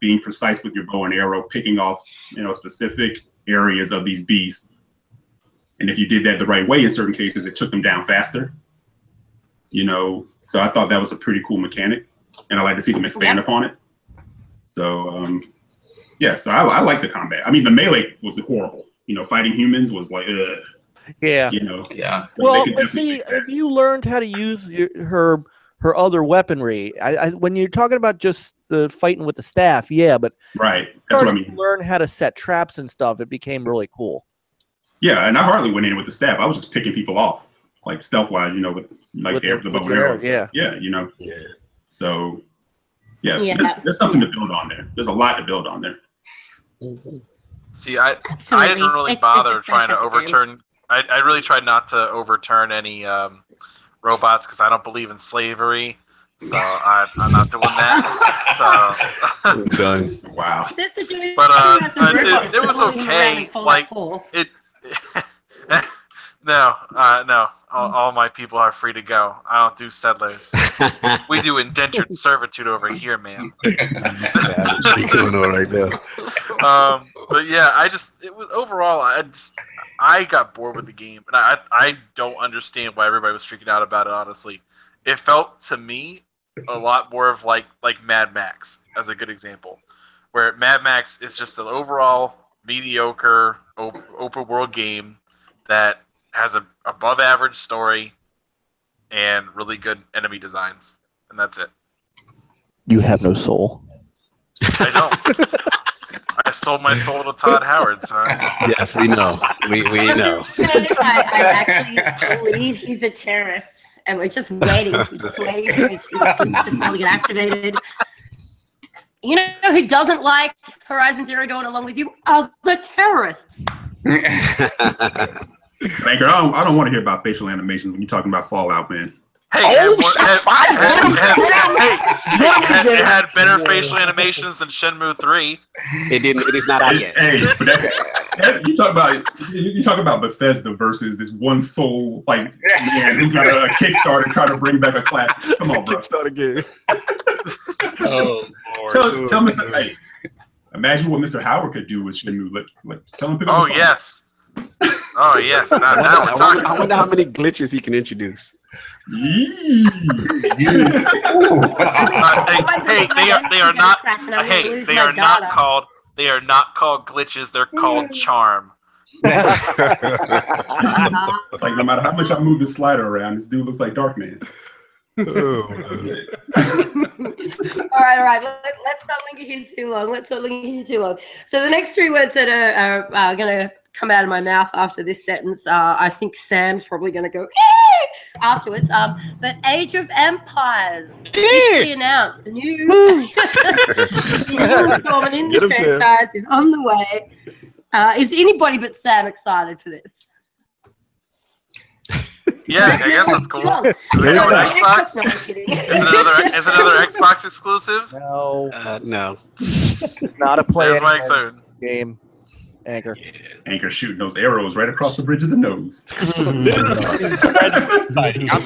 being precise with your bow and arrow, picking off, specific areas of these beasts. And if you did that the right way, in certain cases, it took them down faster. So I thought that was a pretty cool mechanic, and I like to see them expand upon it. So, so I like the combat. I mean, the melee was horrible. Fighting humans was like, ugh. Yeah. Yeah. So well, but see, if you learned how to use her other weaponry, when you're talking about just the fighting with the staff, yeah, but right, that's what I mean. Learn how to set traps and stuff. It became really cool. Yeah, and I hardly went in with the staff. I was just picking people off, stealth wise, with the bow and arrows. Yeah. Yeah. So, there's something to build on there. There's a lot to build on there. See, I didn't really bother trying to overturn. I really tried not to overturn any robots because I don't believe in slavery. So I'm not doing that. So done. Wow. But it was okay. No. All my people are free to go. I don't do settlers. We do indentured servitude over here, man. Right now. But yeah, I got bored with the game, and I don't understand why everybody was freaking out about it. Honestly, it felt to me a lot more of like Mad Max as a good example, where Mad Max is just an overall mediocre open world game that has an above average story and really good enemy designs, and that's it. You have no soul. I don't. I sold my soul to Todd Howard, son. Yes, we know. We know. I actually believe he's a terrorist, and we're just waiting. We're just waiting for his soul to get activated. You know who doesn't like Horizon Zero Dawn along with you? Are the terrorists. Banker, I don't want to hear about facial animations when you're talking about Fallout, man. Hey, it had better facial animations than Shenmue 3. It didn't. It is not out yet. Hey, but you talk about Bethesda versus this one soul man who's got a Kickstarter trying to bring back a classic. Come on, bro. Kickstarter game. Oh, Lord. Tell Mr. Hey. Imagine what Mr. Howard could do with Shenmue. Like tell him. Oh yes. Oh yes. Now we're talking. I wonder how many glitches he can introduce. Hey, they are not. Hey, they are not called. They are not called glitches. They're called charm. It's like no matter how much I move the slider around, this dude looks like Darkman. All right. Let's not linger here too long. So the next 3 words that are going to come out of my mouth after this sentence, I think Sam's probably going to go afterwards. But Age of Empires officially announced. The new installment in the franchise is on the way. Is anybody but Sam excited for this? Yeah, I guess that's cool. Is it on Xbox? No, I'm kidding. Is it another Xbox exclusive? No, No. it's not a play There's my excitement. game. Anchor. Anchor shooting those arrows right across the bridge of the nose. I'm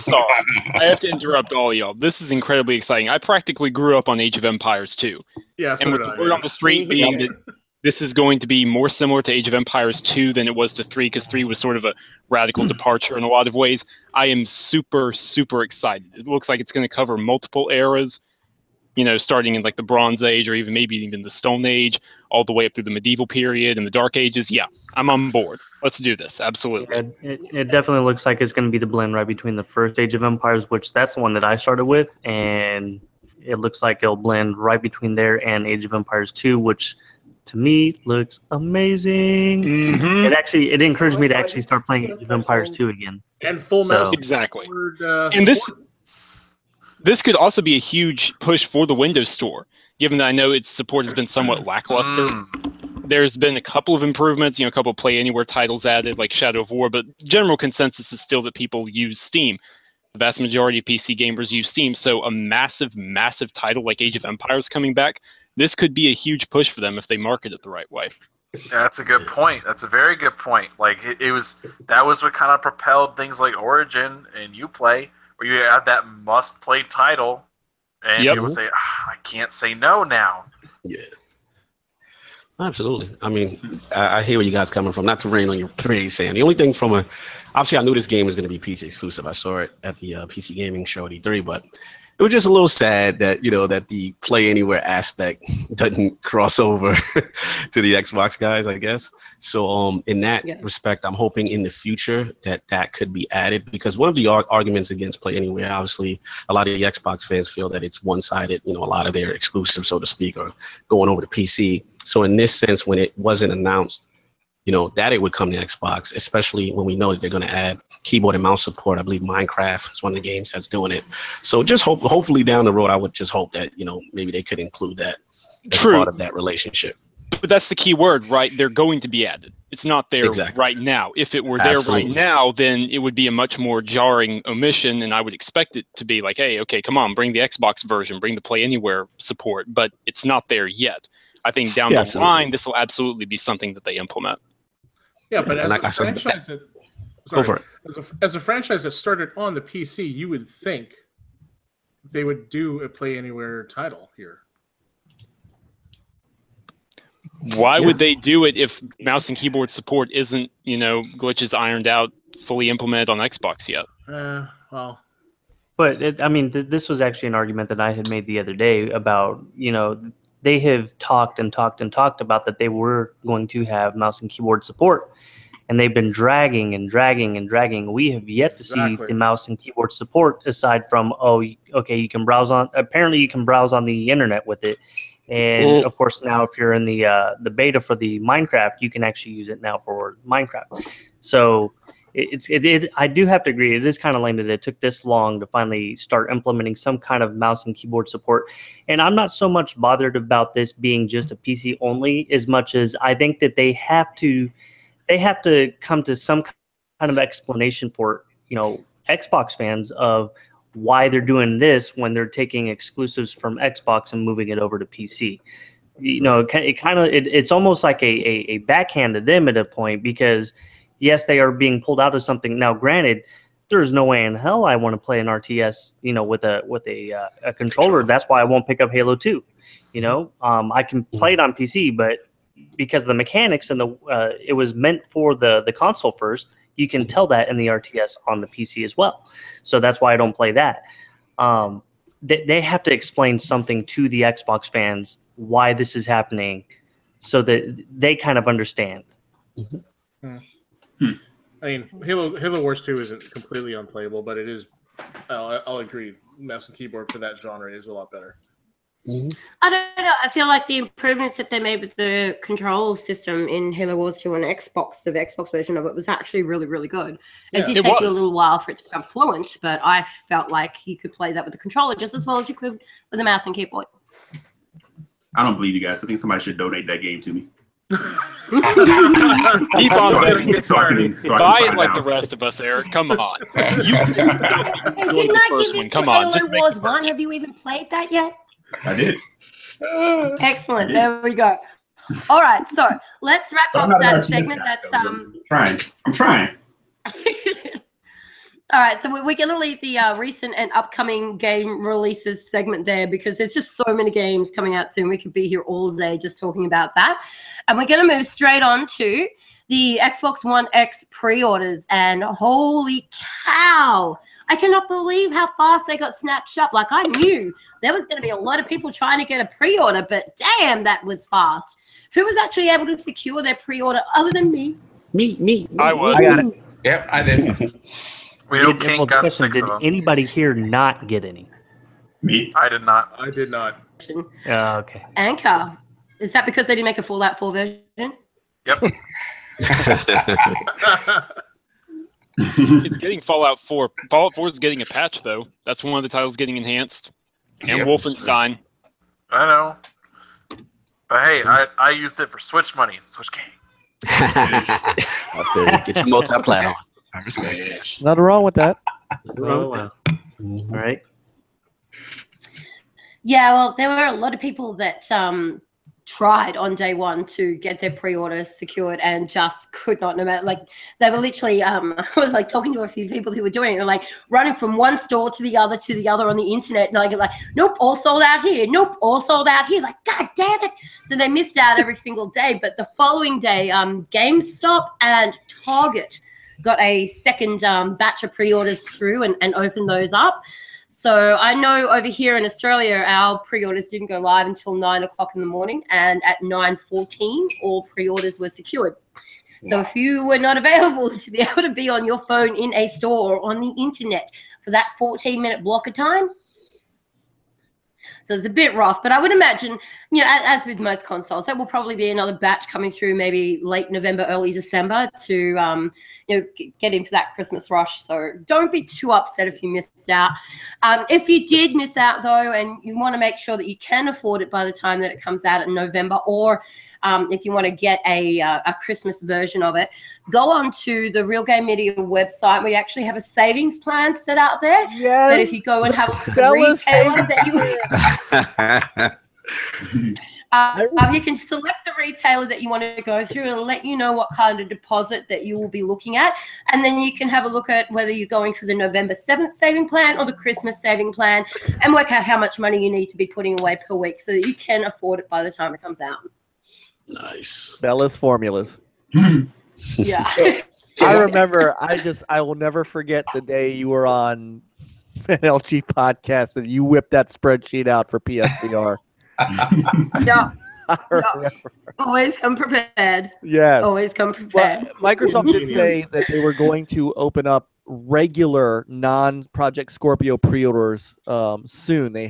sorry. I have to interrupt all y'all. This is incredibly exciting. I practically grew up on Age of Empires 2. Yeah, so and with did the I, word yeah. on the street being that this is going to be more similar to Age of Empires 2 than it was to 3, because 3 was sort of a radical departure in a lot of ways. I am super, super excited. It looks like it's going to cover multiple eras, you know, starting in like the Bronze Age or maybe even the Stone Age, all the way up through the medieval period and the Dark Ages. Yeah, I'm on board. Let's do this. Absolutely. Yeah, it definitely looks like it's going to be the blend right between the first Age of Empires, which that's the one that I started with, and it looks like it'll blend right between there and Age of Empires 2, which to me looks amazing. It encouraged me to actually start playing Age of Empires 2 again. And full mouse. Exactly. And This could also be a huge push for the Windows Store, given that I know its support has been somewhat lackluster. There's been a couple of improvements, you know, a couple of Play Anywhere titles added, like Shadow of War, but general consensus is still that people use Steam. The vast majority of PC gamers use Steam, so a massive, massive title like Age of Empires coming back, this could be a huge push for them if they market it the right way. Yeah, that's a good point. That's a very good point. Like that was what kind of propelled things like Origin and Uplay, where you have that must-play title, and people say, I can't say no now. Yeah. Absolutely. I mean, I hear where you guys coming from. Not to rain on your parade, Sam. The only thing obviously I knew this game was going to be PC exclusive. I saw it at the PC Gaming Show at E3, but it was just a little sad that, you know, that the Play Anywhere aspect doesn't cross over to the Xbox guys, I guess. So in that respect, I'm hoping in the future that could be added, because one of the arguments against Play Anywhere, obviously, a lot of the Xbox fans feel that it's one-sided. You know, a lot of their exclusives, so to speak, are going over to PC. So in this sense, when it wasn't announced, you know, that it would come to Xbox, especially when we know that they're going to add keyboard and mouse support. I believe Minecraft is one of the games that's doing it. So just hopefully down the road, I would just hope that, you know, maybe they could include that as part of that relationship. But that's the key word, right? They're going to be added. It's not there right now. If it were there right now, then it would be a much more jarring omission, and I would expect it to be like, hey, okay, come on, bring the Xbox version, bring the Play Anywhere support, but it's not there yet. I think down the line, this will absolutely be something that they implement. Yeah, but as a franchise as a franchise that started on the PC, you would think they would do a Play Anywhere title here. Why would they do it if mouse and keyboard support isn't, you know, glitches ironed out, fully implemented on Xbox yet? Well. But, I mean, this was actually an argument that I had made the other day about, you know, they have talked about that they were going to have mouse and keyboard support. And they've been dragging and dragging and dragging. We have yet to see the mouse and keyboard support, aside from, okay, you can browse on, apparently you can browse on the internet with it. And of course, now if you're in the beta for the Minecraft, you can actually use it now for Minecraft. So I do have to agree, it is kind of lame that it took this long to finally start implementing some kind of mouse and keyboard support. And I'm not so much bothered about this being just a PC only, as much as I think that they have to come to some kind of explanation for, you know, Xbox fans of why they're doing this when they're taking exclusives from Xbox and moving it over to PC. You know, it's almost like a backhand to them at a point, because yes, they are being pulled out of something. Now, granted, there's no way in hell I want to play an RTS, you know, with a controller. That's why I won't pick up Halo 2. You know, I can play it on PC, but because of the mechanics and it was meant for the console first, you can tell that in the RTS on the PC as well. So that's why I don't play that. They have to explain something to the Xbox fans why this is happening, so that they kind of understand. I mean, Halo Wars 2 isn't completely unplayable, but it is. I'll agree. Mouse and keyboard for that genre is a lot better. I don't know. I feel like the improvements that they made with the control system in Halo Wars 2 on Xbox, the Xbox version of it, was actually really, really good. It did take you a little while for it to become fluent, but I felt like you could play that with the controller just as well as you could with the mouse and keyboard. I don't believe you guys. I think somebody should donate that game to me. Keep on betting. Buy it like out. the rest of us, Eric. Come on. Hey, didn't I give you Halo Wars 1? Have you even played that yet? I did. Excellent. There we go. All right, so let's wrap up that segment. I'm trying. All right, so we're going to leave the recent and upcoming game releases segment there because there's just so many games coming out soon. We could be here all day just talking about that. And we're going to move straight on to the Xbox One X pre-orders. And holy cow, I cannot believe how fast they got snatched up. Like, I knew there was going to be a lot of people trying to get a pre-order, but damn, that was fast. Who was actually able to secure their pre-order other than me? Me. I was. I got it. Yep, I did. Real King got 6 did of them. Anybody here not get any? Me? I did not. I did not. Okay. Anchor. Is that because they didn't make a Fallout 4 version? Yep. It's getting Fallout 4. Fallout 4 is getting a patch, though. That's one of the titles getting enhanced. And Yep. Wolfenstein. I know. But hey, I used it for Switch money. Switch game. Get your multi-plat on. Nothing wrong with that. Oh, wow. All right. Yeah, well, there were a lot of people that tried on day one to get their pre-orders secured and just could not. No matter, like, they were literally, I was like talking to a few people who were doing it, and like running from one store to the other on the internet, and like, nope, all sold out here. Nope, all sold out here. Like, God damn it! So they missed out every single day. But the following day, GameStop and Target got a second batch of pre-orders through and opened those up. So I know over here in Australia, our pre-orders didn't go live until 9 o'clock in the morning, and at 9:14, all pre-orders were secured. So if you were not available to be able to be on your phone in a store or on the internet for that 14-minute block of time, so it's a bit rough, but I would imagine, you know, as with most consoles, there will probably be another batch coming through maybe late November, early December to, you know, get into that Christmas rush. So don't be too upset if you missed out. If you did miss out, though, and you want to make sure that you can afford it by the time that it comes out in November, or if you want to get a Christmas version of it, go on to the Real Game Media website. We actually have a savings plan set out there. Yes. That if you go and have a look at the retailer that you can select the retailer that you want to go through and let you know what kind of deposit that you will be looking at. And then you can have a look at whether you're going for the November 7th saving plan or the Christmas saving plan and work out how much money you need to be putting away per week so that you can afford it by the time it comes out. Nice. Bella's formulas. Yeah. I remember, I will never forget the day you were on NLG podcast and you whipped that spreadsheet out for PSVR. Yeah. Always come prepared. Yeah. Always come prepared. Well, Microsoft did say that they were going to open up regular non-Project Scorpio pre-orders soon. They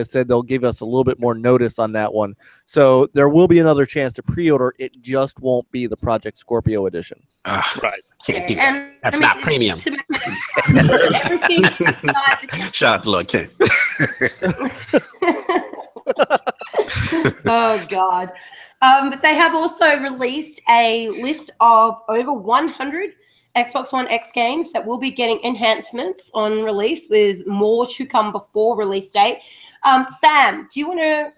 said they'll give us a little bit more notice on that one. So there will be another chance to pre-order. It just won't be the Project Scorpio edition. Right. Can't do that. That's not premium. Shout out to Lord King. Oh, God. But they have also released a list of over 100 Xbox One X games that will be getting enhancements on release, with more to come before release date. Sam, do you want to,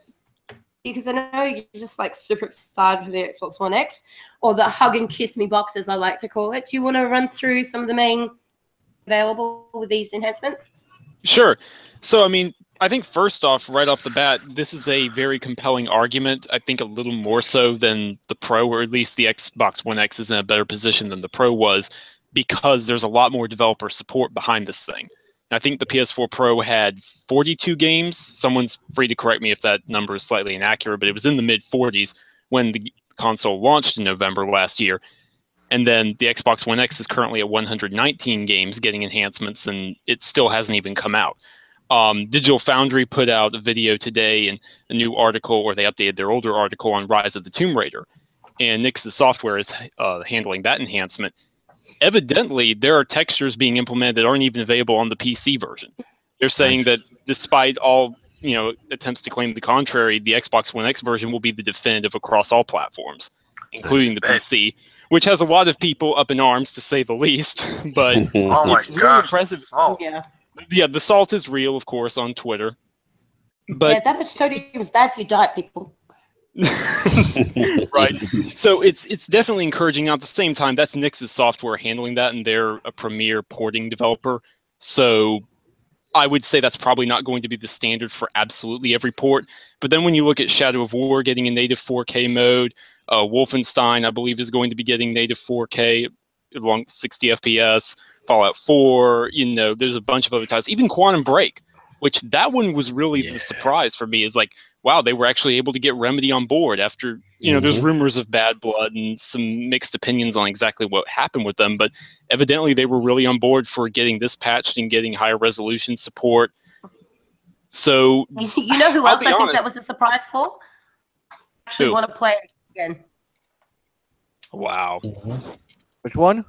because I know you're just like super excited for the Xbox One X, or the hug and kiss me box as I like to call it. Do you want to run through some of the main available with these enhancements? Sure. So, I mean, I think first off, right off the bat, this is a very compelling argument. I think a little more so than the Pro, or at least the Xbox One X is in a better position than the Pro was, because there's a lot more developer support behind this thing. I think the PS4 Pro had 42 games. Someone's free to correct me if that number is slightly inaccurate, but it was in the mid-40s when the console launched in November last year. And then the Xbox One X is currently at 119 games getting enhancements, and it still hasn't even come out. Digital Foundry put out a video today and a new article, or they updated their older article on Rise of the Tomb Raider. And Nix's software is handling that enhancement. Evidently, there are textures being implemented that aren't even available on the PC version. They're saying that despite all attempts to claim the contrary, the Xbox One X version will be the definitive across all platforms, including the PC, which has a lot of people up in arms, to say the least. But it's really impressive. Yeah, the salt is real, of course, on Twitter. But yeah, that much sodium is bad for your diet, people. Right. So it's definitely encouraging. At the same time, that's Nix's software handling that, and they're a premier porting developer. So I would say that's probably not going to be the standard for absolutely every port. But then when you look at Shadow of War getting a native 4K mode, Wolfenstein, I believe, is going to be getting native 4K along 60 FPS. Fallout 4, there's a bunch of other titles. Even Quantum Break, which that one was really the surprise for me, is like, wow, they were actually able to get Remedy on board after, there's rumors of bad blood and some mixed opinions on exactly what happened with them. But evidently they were really on board for getting this patched and getting higher resolution support. So, you know who else I think that was a surprise for? Actually want to play it again. Wow. Which one?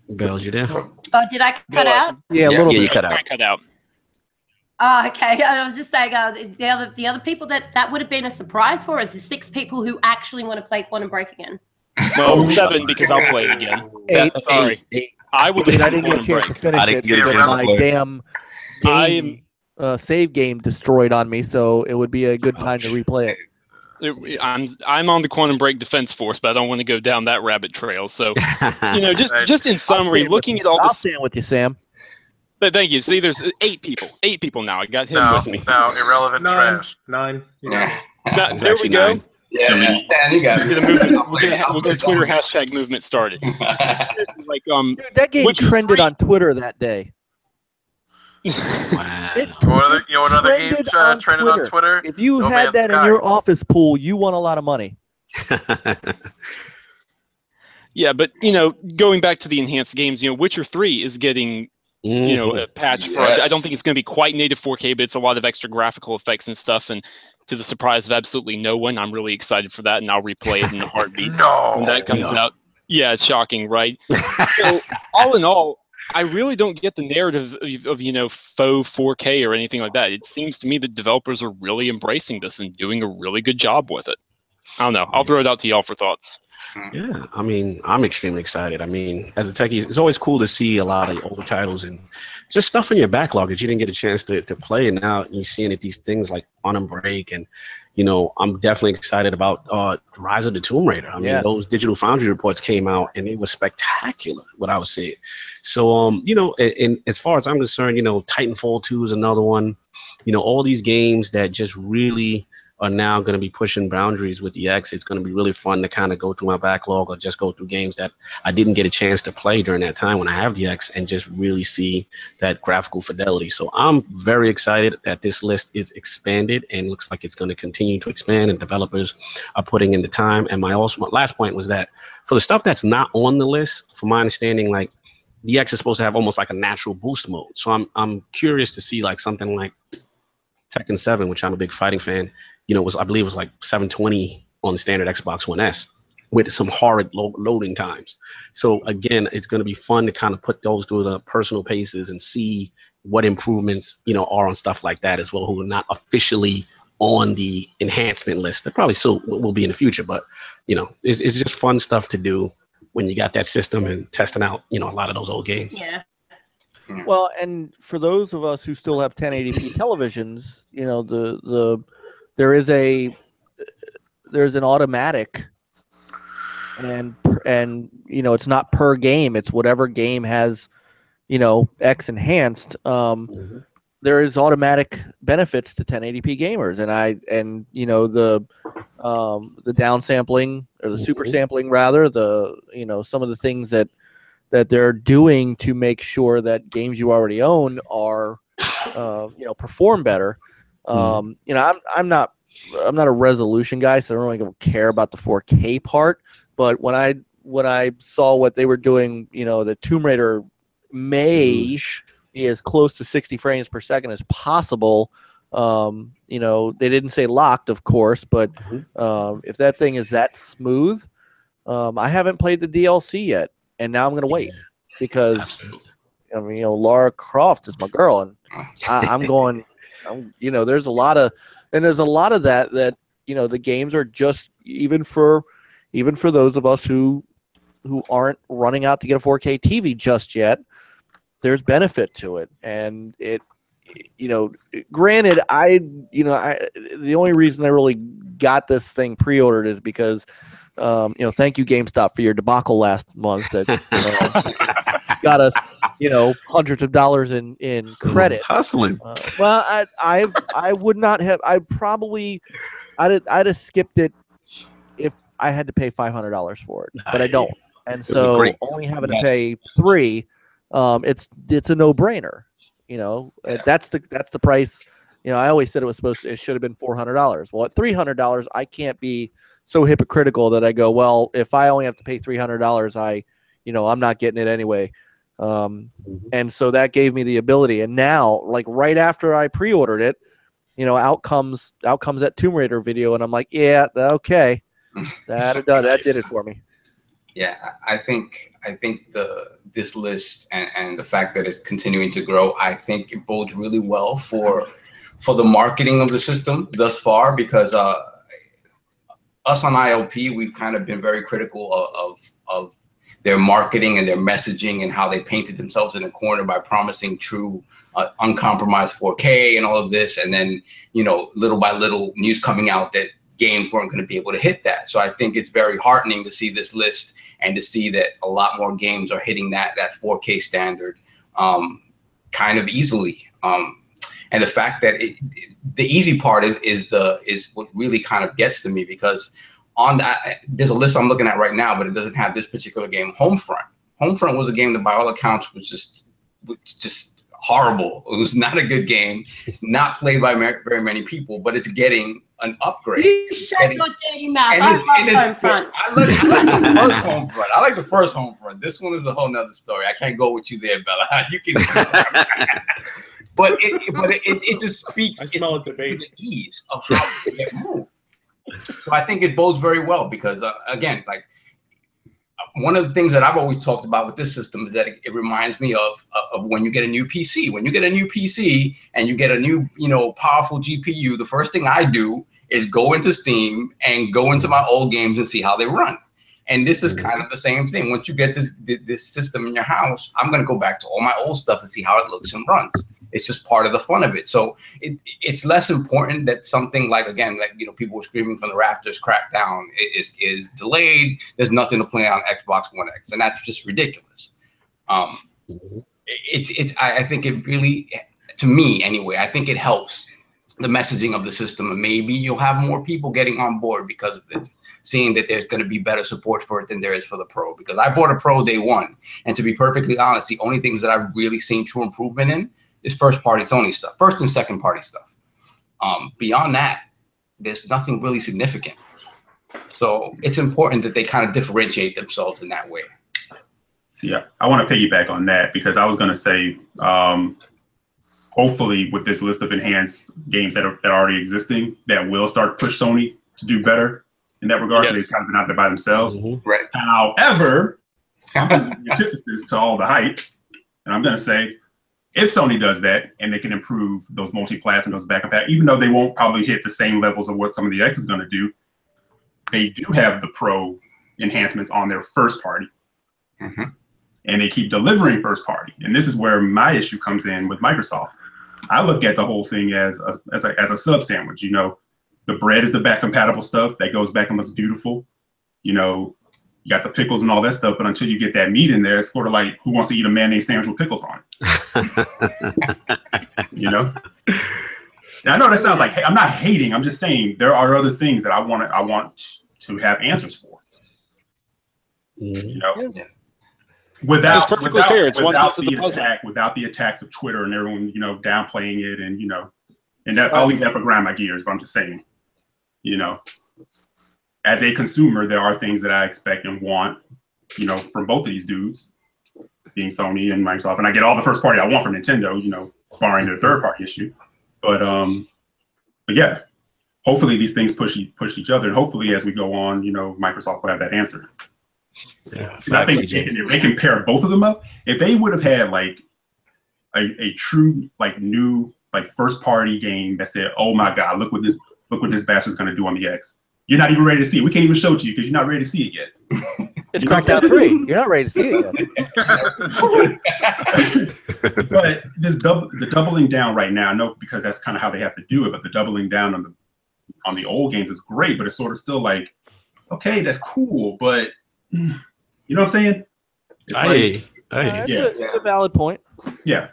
Bells, you there? Oh, did I cut out? Yeah, a little bit. You cut out. Cut out. Oh, okay. I was just saying the other people that would have been a surprise for is the 6 people who actually want to play Quantum Break again. Well, 7 because I'll play it again. 8. Sorry. I would. I didn't get a chance to finish it because my damn save game destroyed on me, so it would be a good time to replay it. I'm on the Quantum Break defense force, but I don't want to go down that rabbit trail. So, just in summary, looking at all this. I'll stand with you, Sam. But thank you. See, there's 8 people. 8 people now. I got him with me. No, irrelevant trash. 9. Yeah. There we go. 9. Yeah, you got it. We'll get Twitter hashtag movement started. Like, dude, that game trended on Twitter that day. Wow. What other game trended on Twitter? If you had that in your office pool, you won a lot of money. Yeah, but going back to the enhanced games, Witcher 3 is getting a patch for. I don't think it's going to be quite native 4K, but it's a lot of extra graphical effects and stuff. And to the surprise of absolutely no one, I'm really excited for that, and I'll replay it in a heartbeat when that comes out. Yeah, it's shocking, right? So all in all, I really don't get the narrative of faux 4K or anything like that. It seems to me that developers are really embracing this and doing a really good job with it. I don't know. I'll throw it out to y'all for thoughts. Yeah, I mean, I'm extremely excited. I mean, as a techie, it's always cool to see a lot of older titles and just stuff in your backlog that you didn't get a chance to play. And now you're seeing it, these things like Quantum Break. And, I'm definitely excited about Rise of the Tomb Raider. I mean, those Digital Foundry reports came out and it was spectacular, what I was saying. So, and as far as I'm concerned, Titanfall 2 is another one. All these games that just really are now going to be pushing boundaries with the X. It's going to be really fun to kind of go through my backlog or just go through games that I didn't get a chance to play during that time when I have the X and just really see that graphical fidelity. So I'm very excited that this list is expanded and looks like it's going to continue to expand and developers are putting in the time. And my last point was that for the stuff that's not on the list, from my understanding, like the X is supposed to have almost like a natural boost mode. So I'm curious to see like something like Tekken 7, which I'm a big fighting fan, I believe it was like 720 on the standard Xbox One S with some horrid loading times. So again, it's going to be fun to kind of put those through the personal paces and see what improvements, are on stuff like that as well, who are not officially on the enhancement list. They probably still will be in the future, but it's just fun stuff to do when you got that system and testing out, a lot of those old games. Yeah. Well, and for those of us who still have 1080p televisions, there's an automatic, and it's not per game. It's whatever game has X enhanced, there is automatic benefits to 1080p gamers, and the downsampling or the super sampling rather, some of the things that they're doing to make sure that games you already own are perform better. I'm not a resolution guy, so I don't really care about the 4K part. But when I saw what they were doing, the Tomb Raider may be as close to 60 frames per second as possible. They didn't say locked, of course, but if that thing is that smooth, I haven't played the DLC yet, and now I'm going to wait because Lara Croft is my girl, and I'm going. There's a lot of that. The games are just even for those of us who aren't running out to get a 4K TV just yet. There's benefit to it, and granted, the only reason I really got this thing pre-ordered is because, thank you GameStop for your debacle last month that got us, hundreds of dollars in credit. Hustling. Well, I would not have. I'd have skipped it if I had to pay $500 for it, but I don't, and so only having to pay $3. It's a no-brainer, That's the price. I always said it should have been $400. Well, at $300, I can't be so hypocritical that I go, well, if I only have to pay $300, I'm not getting it anyway. And so that gave me the ability. And now, like right after I pre-ordered it, out comes that Tomb Raider video, and I'm like, yeah, okay, that did it for me. Yeah, I think this list and the fact that it's continuing to grow, I think it bodes really well for the marketing of the system thus far, because us on ILP, we've kind of been very critical of their marketing and their messaging and how they painted themselves in a corner by promising true uncompromised 4K and all of this, and then little by little news coming out that games weren't going to be able to hit that. So I think it's very heartening to see this list and to see that a lot more games are hitting that 4K standard kind of easily. And the fact that the easy part is what really kind of gets to me, because on that, there's a list I'm looking at right now, but it doesn't have this particular game, Homefront. Homefront was a game that by all accounts was just horrible. It was not a good game, not played by very many people, but it's getting an upgrade. You shut your dirty mouth. I love Homefront. I like the first Homefront. I like the first Homefront. This one is a whole nother story. I can't go with you there, Bella. You can. But it just speaks to the ease of how it moves. So I think it bodes very well because, again, like one of the things that I've always talked about with this system is that it reminds me of when you get a new PC. When you get a new PC and you get a new, powerful GPU, the first thing I do is go into Steam and go into my old games and see how they run. And this is kind of the same thing. Once you get this system in your house, I'm going to go back to all my old stuff and see how it looks and runs. It's just part of the fun of it. So it's less important that something like, again, like, people were screaming from the rafters, Crackdown is delayed. There's nothing to play on Xbox One X. And that's just ridiculous. I think it really, to me anyway, I think it helps the messaging of the system. And maybe you'll have more people getting on board because of this, seeing that there's going to be better support for it than there is for the Pro. Because I bought a Pro day one. And to be perfectly honest, the only things that I've really seen true improvement in is first-party Sony stuff, first and second-party stuff. Beyond that, there's nothing really significant. So it's important that they kind of differentiate themselves in that way. See, I want to piggyback on that because I was going to say, hopefully with this list of enhanced games that are already existing, that will start to push Sony to do better in that regard. They've kind of been out there by themselves. Right. However, I'm going to be antithesis to all the hype, and I'm going to say, if Sony does that and they can improve those multi-class and those back and pack, even though they won't probably hit the same levels of what some of the X is going to do, they do have the Pro enhancements on their first party. And they keep delivering first party. And this is where my issue comes in with Microsoft. I look at the whole thing as a sub sandwich. The bread is the back compatible stuff that goes back and looks beautiful. you got the pickles and all that stuff, but until you get that meat in there, it's sort of like, who wants to eat a mayonnaise sandwich with pickles on it? You know? And I know that sounds like, I'm not hating. I'm just saying there are other things that I want to have answers for. You know? Yeah. Without the attacks of Twitter and everyone, you know, downplaying it, and you know, and that I'll leave that for grind my gears. But I'm just saying, you know, as a consumer, there are things that I expect and want, you know, from both of these dudes, being Sony and Microsoft, and I get all the first party I want from Nintendo, you know, barring their third party issue. But yeah, hopefully these things push each other, and hopefully as we go on, you know, Microsoft will have that answer. Yeah, I think if they can pair both of them up, if they would have had like a true like new like first party game that said, "Oh my God, look what this bastard's gonna do on the X," you're not even ready to see it. We can't even show it to you because you're not ready to see it yet. It's Crackdown 3. You're not ready to see it yet. But the doubling down right now, I know because that's kind of how they have to do it. But the doubling down on the old games is great, but it's sort of still like, okay, that's cool, but you know what I'm saying? It's a valid point. Yeah.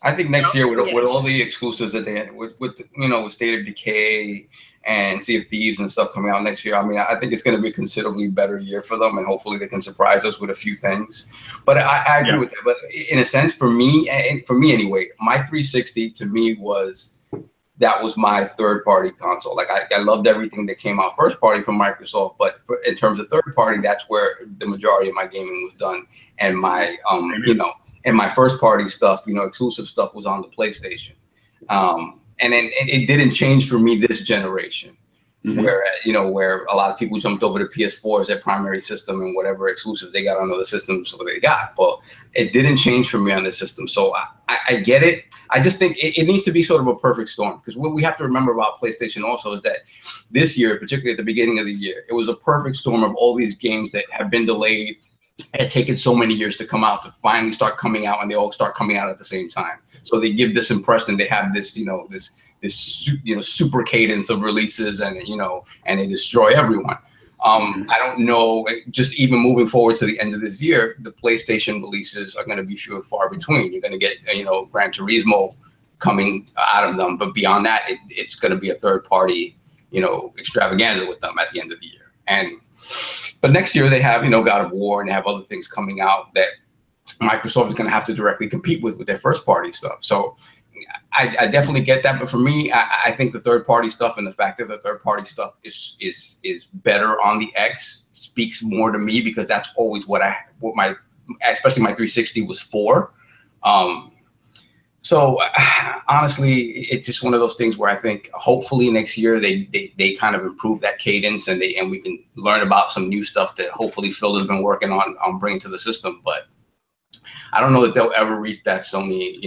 I think next year with all the exclusives that they had, with you know, with State of Decay and Sea of Thieves and stuff coming out next year, I mean, I think it's going to be a considerably better year for them, and hopefully they can surprise us with a few things. But I agree with that. But in a sense, for me anyway, my 360 to me was my third party console. Like I loved everything that came out first party from Microsoft, but in terms of third party, that's where the majority of my gaming was done, and my you know. And my first party stuff, you know, exclusive stuff was on the PlayStation. And then it didn't change for me this generation, where a lot of people jumped over to PS4 as their primary system and whatever exclusive they got on other systems, what they got. But it didn't change for me on this system. So I get it. I just think it needs to be sort of a perfect storm, because what we have to remember about PlayStation also is that this year, particularly at the beginning of the year, it was a perfect storm of all these games that have been delayed. It had taken so many years to come out to finally start coming out, and they all start coming out at the same time. So they give this impression they have this, you know, this super cadence of releases, and and they destroy everyone. I don't know. Just even moving forward to the end of this year, the PlayStation releases are going to be few and far between. You're going to get Gran Turismo coming out of them, but beyond that, it's going to be a third party extravaganza with them at the end of the year. But next year they have, God of War, and they have other things coming out that Microsoft is going to have to directly compete with their first party stuff. So I definitely get that. But for me, I think the third party stuff and the fact that the third party stuff is better on the X speaks more to me, because that's always what my especially my 360 was for. So honestly, it's just one of those things where I think hopefully next year they kind of improve that cadence, and we can learn about some new stuff that hopefully Phil has been working on bringing to the system. But I don't know that they'll ever reach that Sony,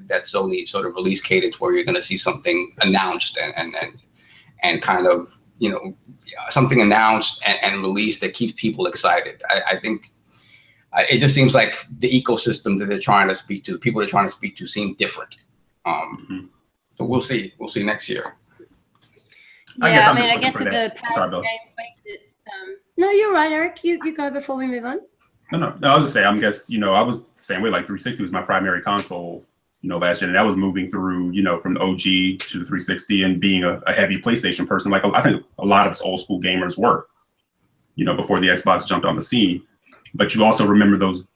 that Sony sort of release cadence where you're going to see something announced and kind of, something announced and released that keeps people excited. I think it just seems like the ecosystem that they're trying to speak to, the people they're trying to speak to, seem different. So we'll see. We'll see next year. Yeah, I guess if the Games makes it. No, you're right, Eric. You go before we move on. No, I was just saying, I guess, I was the same way. Like 360 was my primary console, last year, and that was moving through, from the OG to the 360 and being a heavy PlayStation person. Like I think a lot of us old school gamers were, before the Xbox jumped on the scene. But you also remember those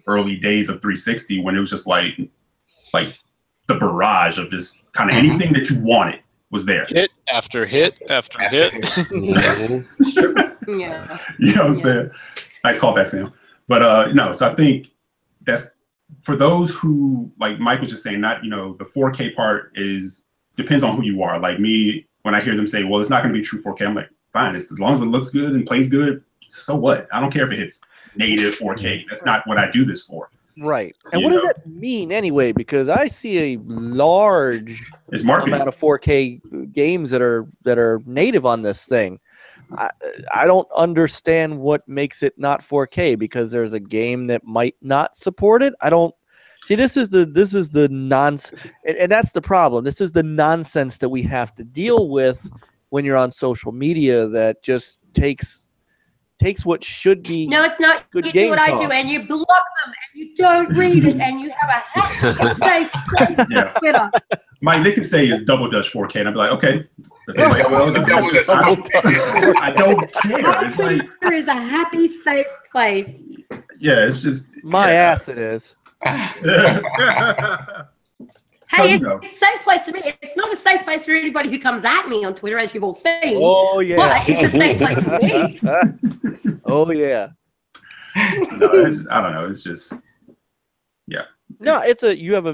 early days of 360 when it was just like the barrage of just kind of anything that you wanted was there. Hit after hit after hit. Yeah. You know what I'm saying? Nice callback, Sam. But no, so I think that's for those who, like Mike was just saying, not, the 4K part depends on who you are. Like me, when I hear them say, well, it's not going to be true 4K, I'm like, fine, as long as it looks good and plays good, so what? I don't care if it hits native 4K. That's not what I do this for. Right. And what does that mean anyway? Because I see a large amount of 4K games that are native on this thing. I don't understand what makes it not 4K, because there's a game that might not support it. I don't see. This is the nonsense, and that's the problem. This is the nonsense that we have to deal with when you're on social media. That just takes takes what should be No, it's not. good You game do what talk. I do, and you block them, and you don't read it, and you have a happy, safe place on Twitter. Mike, they could say it's double Dutch 4K, and I'd be like, okay. I don't care. It's like Twitter is a happy, safe place. Yeah, it's just my ass. It is. Hey, it's a safe place for me. It's not a safe place for anybody who comes at me on Twitter, as you've all seen. Oh yeah, but it's a safe place for me. Oh yeah. No, I don't know. It's just No,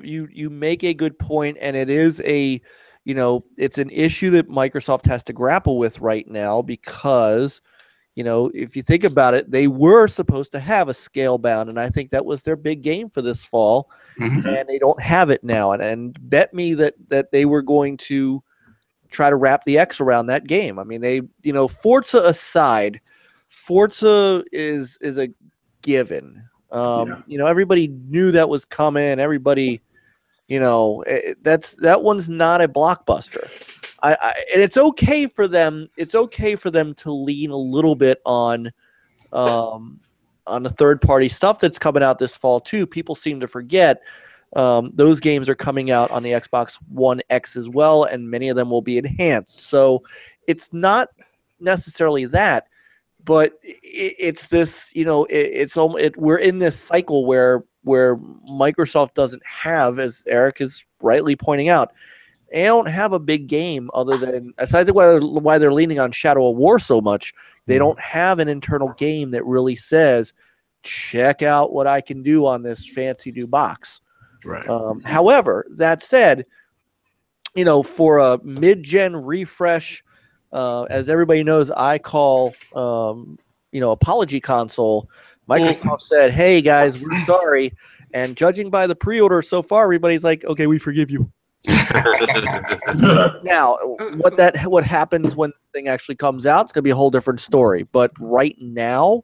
you make a good point, and it is it's an issue that Microsoft has to grapple with right now because, if you think about it, they were supposed to have a scale bound, and I think that was their big game for this fall, and they don't have it now. And bet me that they were going to try to wrap the X around that game. I mean, they, Forza aside, Forza is a given. Everybody knew that was coming. Everybody, that one's not a blockbuster. And it's okay for them. It's okay for them to lean a little bit on the third-party stuff that's coming out this fall too. People seem to forget those games are coming out on the Xbox One X as well, and many of them will be enhanced. So it's not necessarily that. But it's this, we're in this cycle where Microsoft doesn't have, as Eric is rightly pointing out, they don't have a big game other than, aside from why they're leaning on Shadow of War so much, they don't have an internal game that really says, check out what I can do on this fancy new box. Right. However, that said, for a mid-gen refresh, as everybody knows, I call, apology console. Microsoft said, hey, guys, we're sorry. And judging by the pre-order so far, everybody's like, okay, we forgive you. Now, what happens when the thing actually comes out, it's going to be a whole different story. But right now,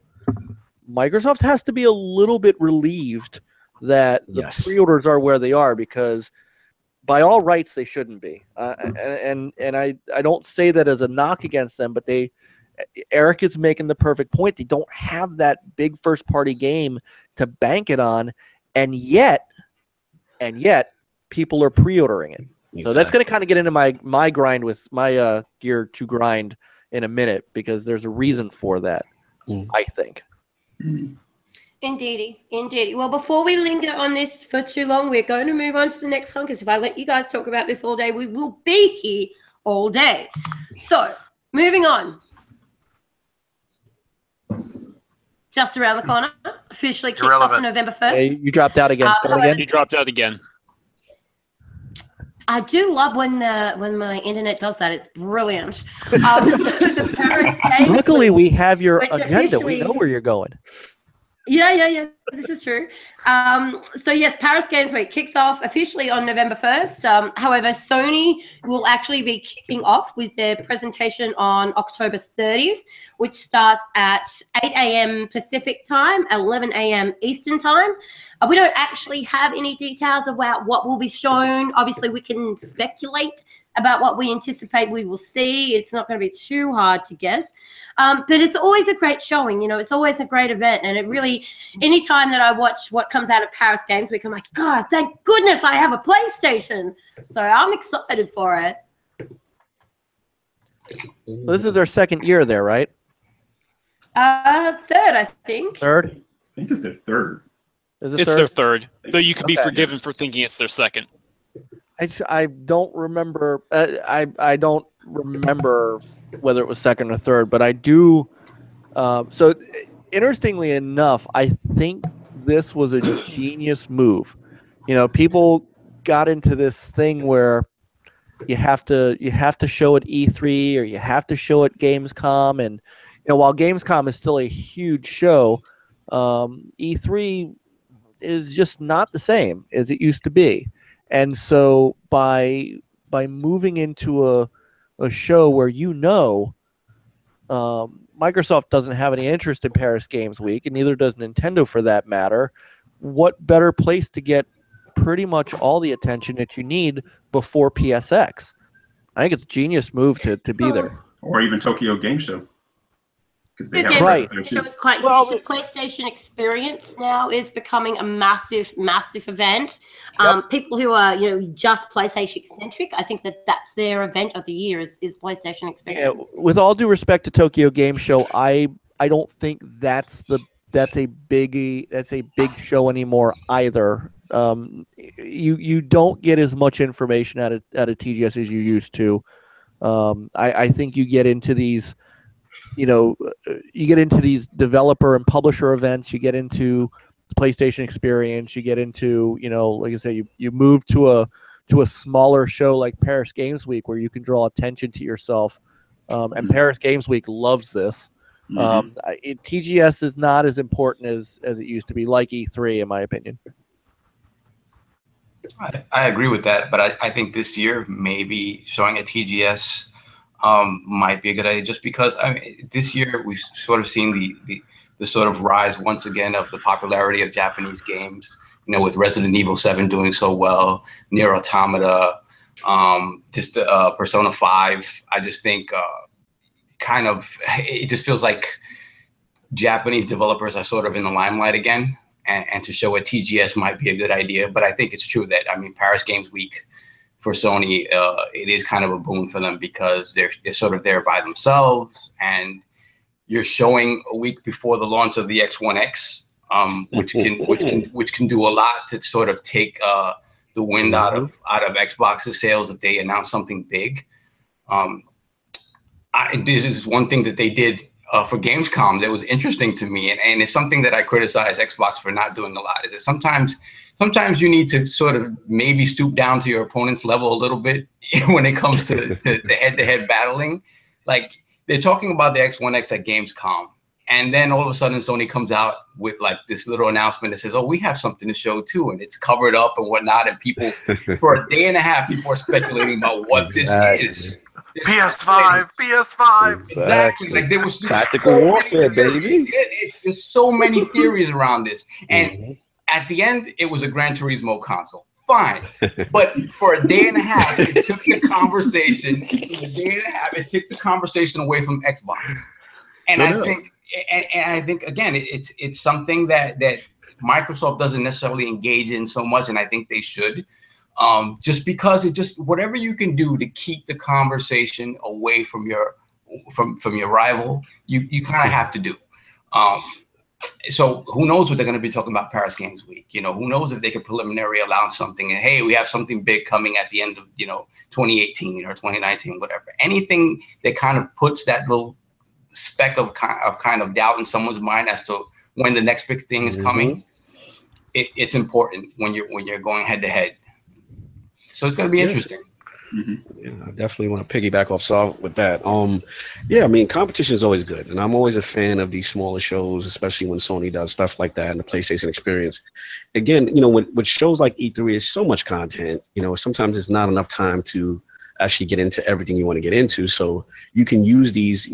Microsoft has to be a little bit relieved that the pre-orders are where they are, because by all rights, they shouldn't be. And I don't say that as a knock against them, but Eric is making the perfect point. They don't have that big first-party game to bank it on, and yet, people are pre-ordering it. Exactly. So that's going to kind of get into my grind with my gear to grind in a minute, because there's a reason for that, I think. Indeedy. Well, before we linger on this for too long, we're going to move on to the next one, because if I let you guys talk about this all day, we will be here all day. So, moving on. Just around the corner, officially kicks off on November 1st. Hey, you dropped out again. Start again. You dropped out again. I do love when my internet does that. It's brilliant. So the Paris Games Luckily, we have your which agenda. We know where you're going. Yeah. This is true. So yes, Paris Games Week kicks off officially on November 1st. However, Sony will actually be kicking off with their presentation on October 30th, which starts at 8 a.m. Pacific time, 11 a.m. Eastern time. We don't actually have any details about what will be shown. Obviously, we can speculate about what we anticipate we will see. It's not going to be too hard to guess. But it's always a great showing. It's always a great event. And it really, anytime that I watch what comes out of Paris Games Week, I'm like, God, thank goodness I have a PlayStation. So I'm excited for it. Well, this is their second year there, right? Third, I think. Third? I think it's their third. Is it It's third? their third. So you could be forgiven for thinking it's their second. I don't remember. I don't remember whether it was second or third, but I do. So, interestingly enough, I think this was a genius move. People got into this thing where you have to show at E3 or you have to show at Gamescom, and while Gamescom is still a huge show, E3 is just not the same as it used to be. And so by moving into a show where Microsoft doesn't have any interest in Paris Games Week, and neither does Nintendo for that matter, what better place to get pretty much all the attention that you need before PSX? I think it's a genius move to be there. Or even Tokyo Game Show. because they have Right. So it's quite Well, huge. The PlayStation Experience now is becoming a massive event. People who are just PlayStation centric, I think that's their event of the year is PlayStation Experience. Yeah, with all due respect to Tokyo Game Show, I don't think that's a big show anymore either. You don't get as much information out of TGS as you used to. I think you get into these, developer and publisher events. You get into the PlayStation Experience. You get into, like I say, you move to a smaller show like Paris Games Week where you can draw attention to yourself. And Paris Games Week loves this. TGS is not as important as it used to be, like E3, in my opinion. I agree with that, but I think this year maybe showing a TGS might be a good idea, just because this year we've sort of seen the sort of rise once again of the popularity of Japanese games. With Resident Evil 7 doing so well, Nier Automata, Persona 5. I just think it just feels like Japanese developers are sort of in the limelight again, and to show a TGS might be a good idea. But I think it's true that Paris Games Week for Sony, it is kind of a boon for them because they're sort of there by themselves, and you're showing a week before the launch of the X1X, which can do a lot to sort of take the wind out of Xbox's sails if they announce something big. This is one thing that they did for Gamescom that was interesting to me, and it's something that I criticize Xbox for not doing a lot, is that sometimes you need to sort of maybe stoop down to your opponent's level a little bit when it comes to head-to-head battling. Like, they're talking about the X1X at Gamescom, and then all of a sudden Sony comes out with like this little announcement that says, oh, we have something to show too, and it's covered up and whatnot, and people, for a day and a half, people are speculating about what this is. PS5. Exactly. Like, there was tactical warfare, baby. There's so many theories around this. And at the end, it was a Gran Turismo console. Fine. But for a day and a half, it took the conversation. It took the conversation away from Xbox. And I think again, it's something that Microsoft doesn't necessarily engage in so much, and I think they should. Just because whatever you can do to keep the conversation away from your rival, you kind of have to do. So who knows what they're going to be talking about Paris Games Week? Who knows if they could preliminary announce something and, hey, we have something big coming at the end of 2018 or 2019, whatever. Anything that kind of puts that little speck of kind of doubt in someone's mind as to when the next big thing is coming, it's important when you're going head to head. So it's going to be interesting. Yeah, I definitely want to piggyback off Saul with that. Competition is always good, and I'm always a fan of these smaller shows, especially when Sony does stuff like that and the PlayStation Experience. Again, with shows like E3, is so much content. Sometimes it's not enough time to actually get into everything you want to get into. So you can use these,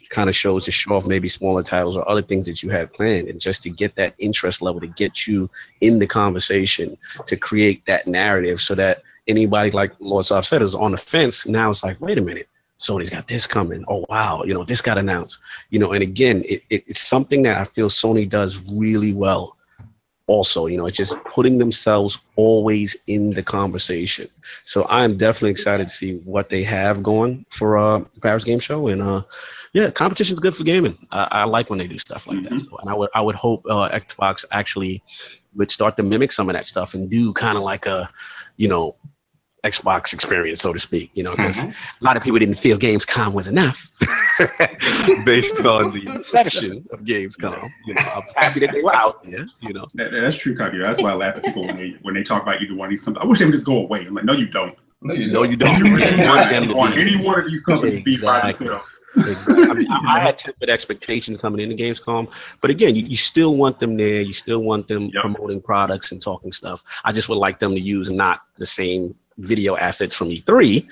kind of shows to show off maybe smaller titles or other things that you had planned, and just to get that interest level, to get you in the conversation, to create that narrative, so that anybody, like Lord Soft said, is on the fence. Now it's like, wait a minute, Sony's got this coming. Oh, wow. This got announced, and again, it's something that I feel Sony does really well. Also, it's just putting themselves always in the conversation. So I'm definitely excited to see what they have going for Paris Game Show. And competition's good for gaming. I like when they do stuff like that. So, and I would hope Xbox actually would start to mimic some of that stuff and do kind of like a, Xbox experience, so to speak, because a lot of people didn't feel Gamescom was enough based on the reception of Gamescom. I was happy that they were out there. That's true, Cognito. That's why I laugh at people when they talk about either one of these companies. I wish they would just go away. I'm like, no, you don't. No, you don't. You want any one of these companies to be by themselves. Exactly. I had tempered expectations coming into Gamescom, but again, you still want them there. You still want them promoting products and talking stuff. I just would like them to use not the same video assets from E3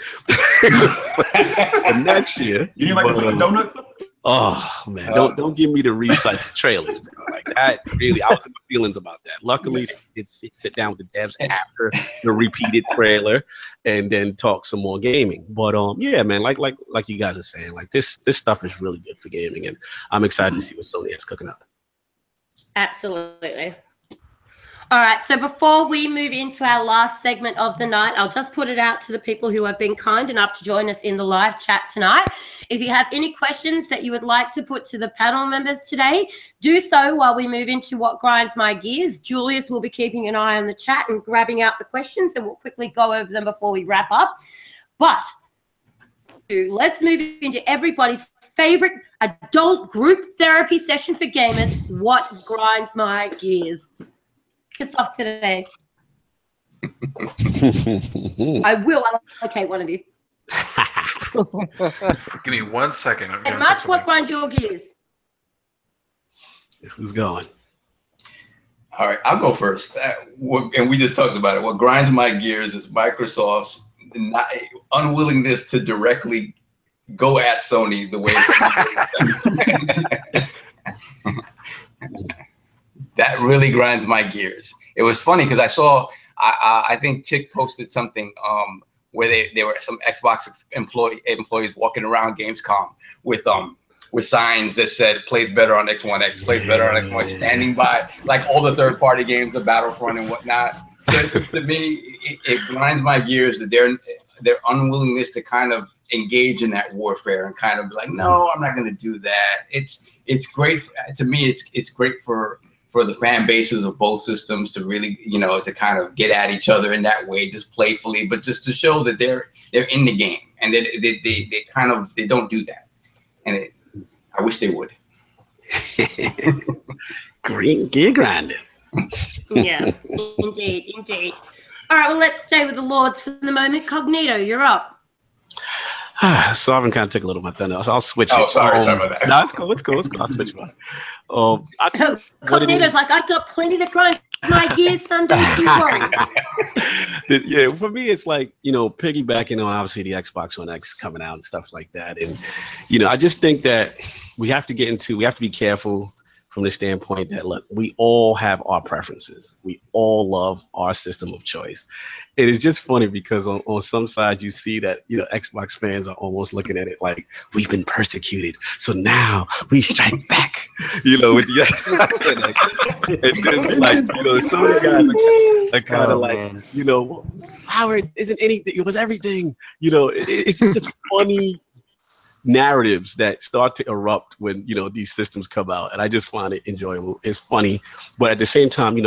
for next year. You didn't like the donuts? Oh man, don't give me the recycled trailers, bro. Like that really, I was in my feelings about that. Luckily, it's sit down with the devs after the repeated trailer and then talk some more gaming. But yeah, man, like you guys are saying, like this stuff is really good for gaming, and I'm excited to see what Sony is cooking up. Absolutely. All right, so before we move into our last segment of the night, I'll just put it out to the people who have been kind enough to join us in the live chat tonight. If you have any questions that you would like to put to the panel members today, do so while we move into what grinds my gears. Julius will be keeping an eye on the chat and grabbing out the questions, and we'll quickly go over them before we wrap up. But let's move into everybody's favorite adult group therapy session for gamers. What grinds my gears? Kiss off today. I will allocate one of you. Give me 1 second. And March, what grinds your gears? Who's going? All right, I'll go first. And we just talked about it. What grinds my gears is Microsoft's unwillingness to directly go at Sony the way that really grinds my gears. It was funny because I saw, I think Tick posted something where there were some Xbox employees walking around Gamescom with signs that said plays better on X1X, plays better on X1, standing by like all the third-party games, the Battlefront and whatnot. So to me, it grinds my gears that their unwillingness to kind of engage in that warfare and kind of be like, no, I'm not going to do that. It's great to me. It's great for the fan bases of both systems to really, to kind of get at each other in that way, just playfully, but just to show that they're in the game, and they don't do that, and I wish they would. Green gear grinding. Yeah, indeed. All right, well, let's stay with the Lords for the moment. Cognito, you're up. Sovereign kind of took a little of my thunder. I'll switch it. Oh, sorry about that. No, it's cool. I'll switch mine. Cognito's like, I got plenty to grind my gears, son. Don't you worry. Yeah, for me, it's like, piggybacking on obviously the Xbox One X coming out and stuff like that. And, I just think that we have to be careful from the standpoint that, look, we all have our preferences. We all love our system of choice. It is just funny because on some sides you see that, Xbox fans are almost looking at it like, we've been persecuted, so now we strike back, with the Xbox. And then, like, some of the guys are kind of like, Howard, isn't anything, it was everything. It's just funny narratives that start to erupt when these systems come out, and I just find it enjoyable. It's funny, but at the same time,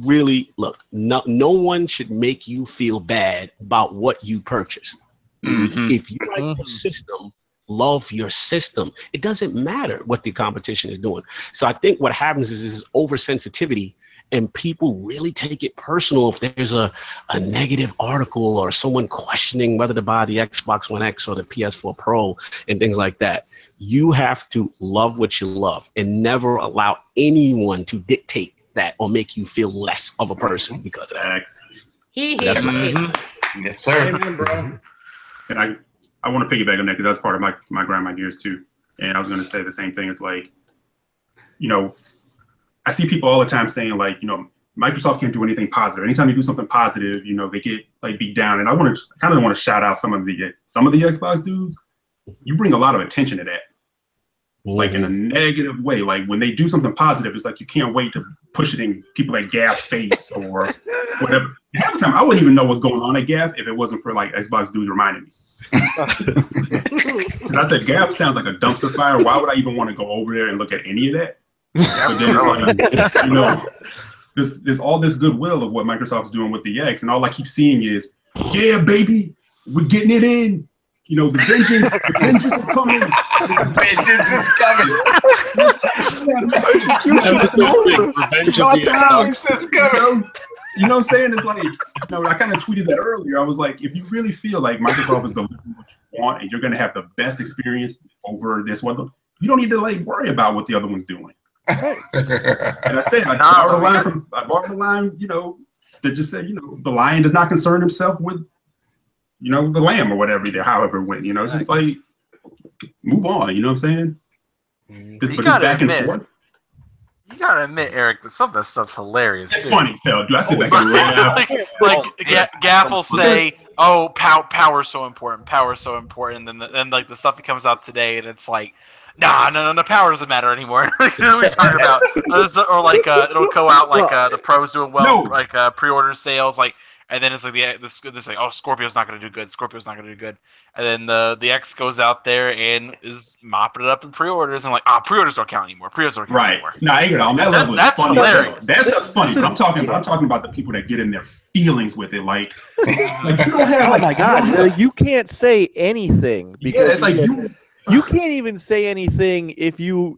really, look, no one should make you feel bad about what you purchased. Mm-hmm. If you like the system, love your system. It doesn't matter what the competition is doing. So I think what happens is this oversensitivity, and people really take it personal if there's a negative article or someone questioning whether to buy the Xbox One X or the PS4 Pro and things like that. You have to love what you love and never allow anyone to dictate that or make you feel less of a person because of that. Yes, sir. Amen, bro. And I want to piggyback on that because that's part of my grind my gears too. And I was going to say the same thing. It's like, I see people all the time saying like, Microsoft can't do anything positive. Anytime you do something positive, they get like beat down. And I want to shout out some of the Xbox dudes. You bring a lot of attention to that, like in a negative way. Like when they do something positive, it's like you can't wait to push it in people at GAF's face or whatever. Half the time, I wouldn't even know what's going on at GAF if it wasn't for like Xbox dudes reminding me. Because I said GAF sounds like a dumpster fire. Why would I even want to go over there and look at any of that? But then it's like, there's all this goodwill of what Microsoft's doing with the X, and all I keep seeing is, yeah, baby, we're getting it in. The vengeance is coming. Vengeance is coming. Vengeance is coming. You know what I'm saying? It's like, I kind of tweeted that earlier. I was like, if you really feel like Microsoft is delivering what you want and you're going to have the best experience over this one, you don't need to like worry about what the other one's doing. And I said, I borrowed the line, that just said, the lion does not concern himself with, the lamb or whatever, however it went. It's just like, move on. You know what I'm saying? But it's back and forth. You gotta admit, Eric, that some of that stuff's hilarious. It's too. funny, so do I sit back and laugh? Gap will say, "Oh, power's so important. Power's so important." And then like the stuff that comes out today, and it's like, "Nah, no, power doesn't matter anymore." What are we talking about? Or like it'll go out like the pros doing well, like pre-order sales, like. And then it's like this like, oh, Scorpio's not going to do good. Scorpio's not going to do good. And then the X goes out there and is mopping it up in pre-orders and like, pre-orders don't count anymore. Pre-orders don't count anymore. No, I get it. On that level, that's funny. hilarious. That stuff's funny. But I'm talking about the people that get in their feelings with it. Like you don't have. Oh my God, you can't say anything because it's like you can't even say anything if you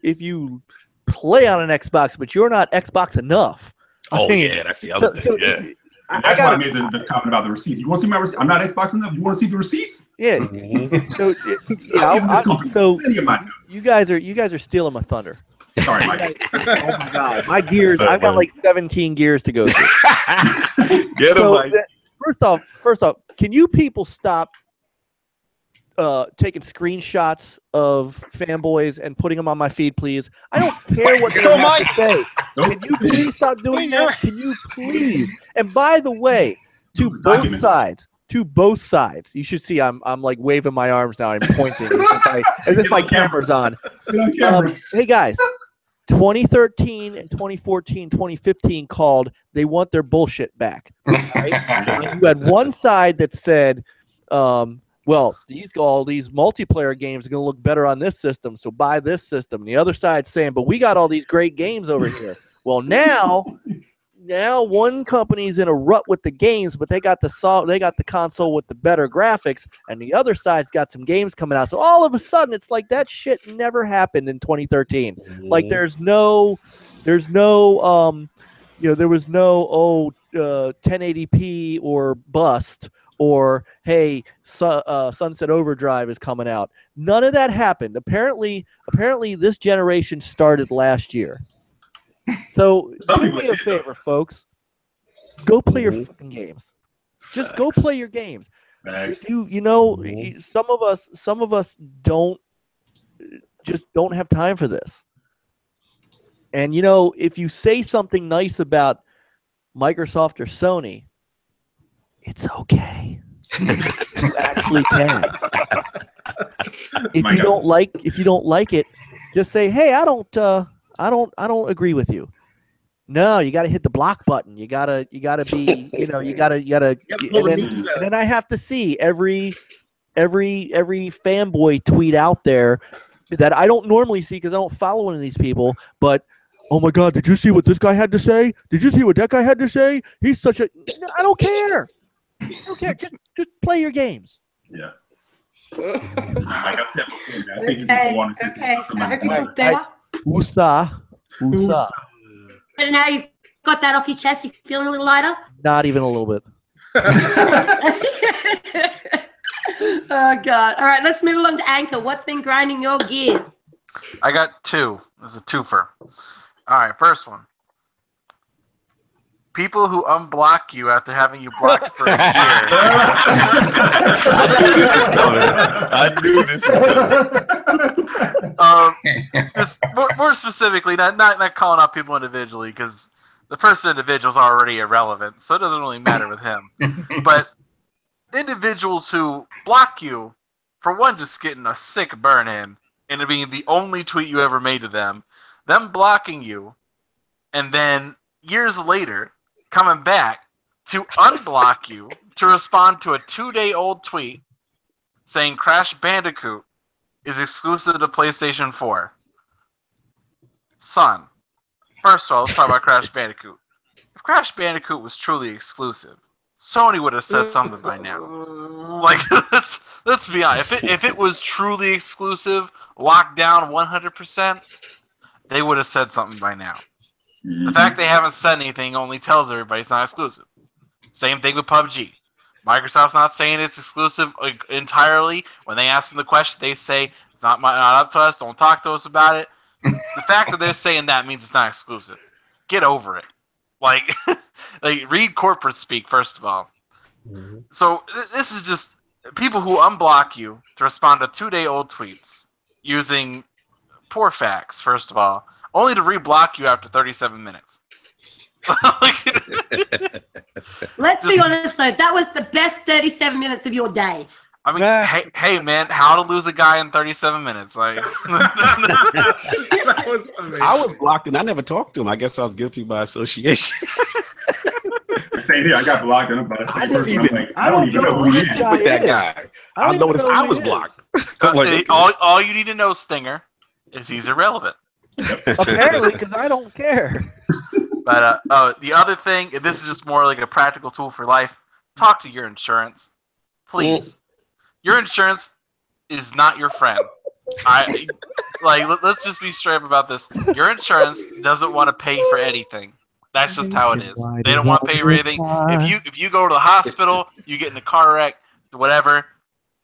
play on an Xbox, but you're not Xbox enough. I mean, that's the other thing. Yeah. That's why I made the comment about the receipts. You want to see my receipts? I'm not Xbox enough. You want to see the receipts? Yeah. So you guys are stealing my thunder. Sorry, Mike. Oh my God, my gears! I've got like 17 gears to go through. Get him, Mike. First off, can you people stop taking screenshots of fanboys and putting them on my feed, please? I don't care what you have to say. Can you please stop doing that? Can you please? And by the way, to both sides, you should see I'm like waving my arms now. I'm pointing as if my camera's on. Hey guys, 2013 and 2014, 2015 called. They want their bullshit back. Right? You had one side that said, well, all these multiplayer games are going to look better on this system, so buy this system. And the other side saying, but we got all these great games over here. Well, now one company's in a rut with the games, but they got the console with the better graphics, and the other side's got some games coming out. So all of a sudden, it's like that shit never happened in 2013. Like there was no 1080p or bust. Or hey, Sunset Overdrive is coming out. None of that happened. Apparently, this generation started last year. So do me a favor, folks. Go play your fucking games. Just go play your games. Some of us don't have time for this. And if you say something nice about Microsoft or Sony, it's okay. You actually can. If you don't like it, just say, "Hey, I don't agree with you." No, you got to hit the block button. You gotta be, and then I have to see every fanboy tweet out there that I don't normally see because I don't follow any of these people, but. Oh my God! Did you see what this guy had to say? Did you see what that guy had to say? He's such a. I don't care. I don't care. Just play your games. Yeah. Like I said before, man, I think people want to see somebody's better. Usa. And now you've got that off your chest. You feeling a little lighter? Not even a little bit. Oh God! All right, let's move along to Anchor. What's been grinding your gears? I got two. There's a twofer. All right, first one. People who unblock you after having you blocked for a year. I knew this. More specifically, not calling out people individually, because the first individual is already irrelevant, so it doesn't really matter with him. But individuals who block you, for one, just getting a sick burn in, and it being the only tweet you ever made to them blocking you, and then years later coming back to unblock you to respond to a 2-day-old tweet saying Crash Bandicoot is exclusive to PlayStation 4. Son, first of all, let's talk about Crash Bandicoot. If Crash Bandicoot was truly exclusive, Sony would have said something by now. Like, let's be honest. If it was truly exclusive, locked down 100%, they would have said something by now. The fact they haven't said anything only tells everybody it's not exclusive. Same thing with PUBG. Microsoft's not saying it's exclusive entirely. When they ask them the question, they say it's not up to us. Don't talk to us about it. The fact that they're saying that means it's not exclusive. Get over it. Like read corporate speak first of all. So this is just people who unblock you to respond to 2-day-old tweets using poor facts, first of all, only to reblock you after 37 minutes. Let's be honest, though. That was the best 37 minutes of your day. I mean, hey, man, how to lose a guy in 37 minutes? Like, That was amazing. I was blocked and I never talked to him. I guess I was guilty by association. Same here. I got blocked and I don't even know who he is with that guy. I noticed I was blocked. all you need to know, Stinger, is he's irrelevant. Apparently, because I don't care. But the other thing, and this is just more like a practical tool for life, talk to your insurance. Please. Your insurance is not your friend. Let's just be straight up about this. Your insurance doesn't want to pay for anything. That's just how it is. They don't want to pay for anything. If you go to the hospital, you get in a car wreck, whatever,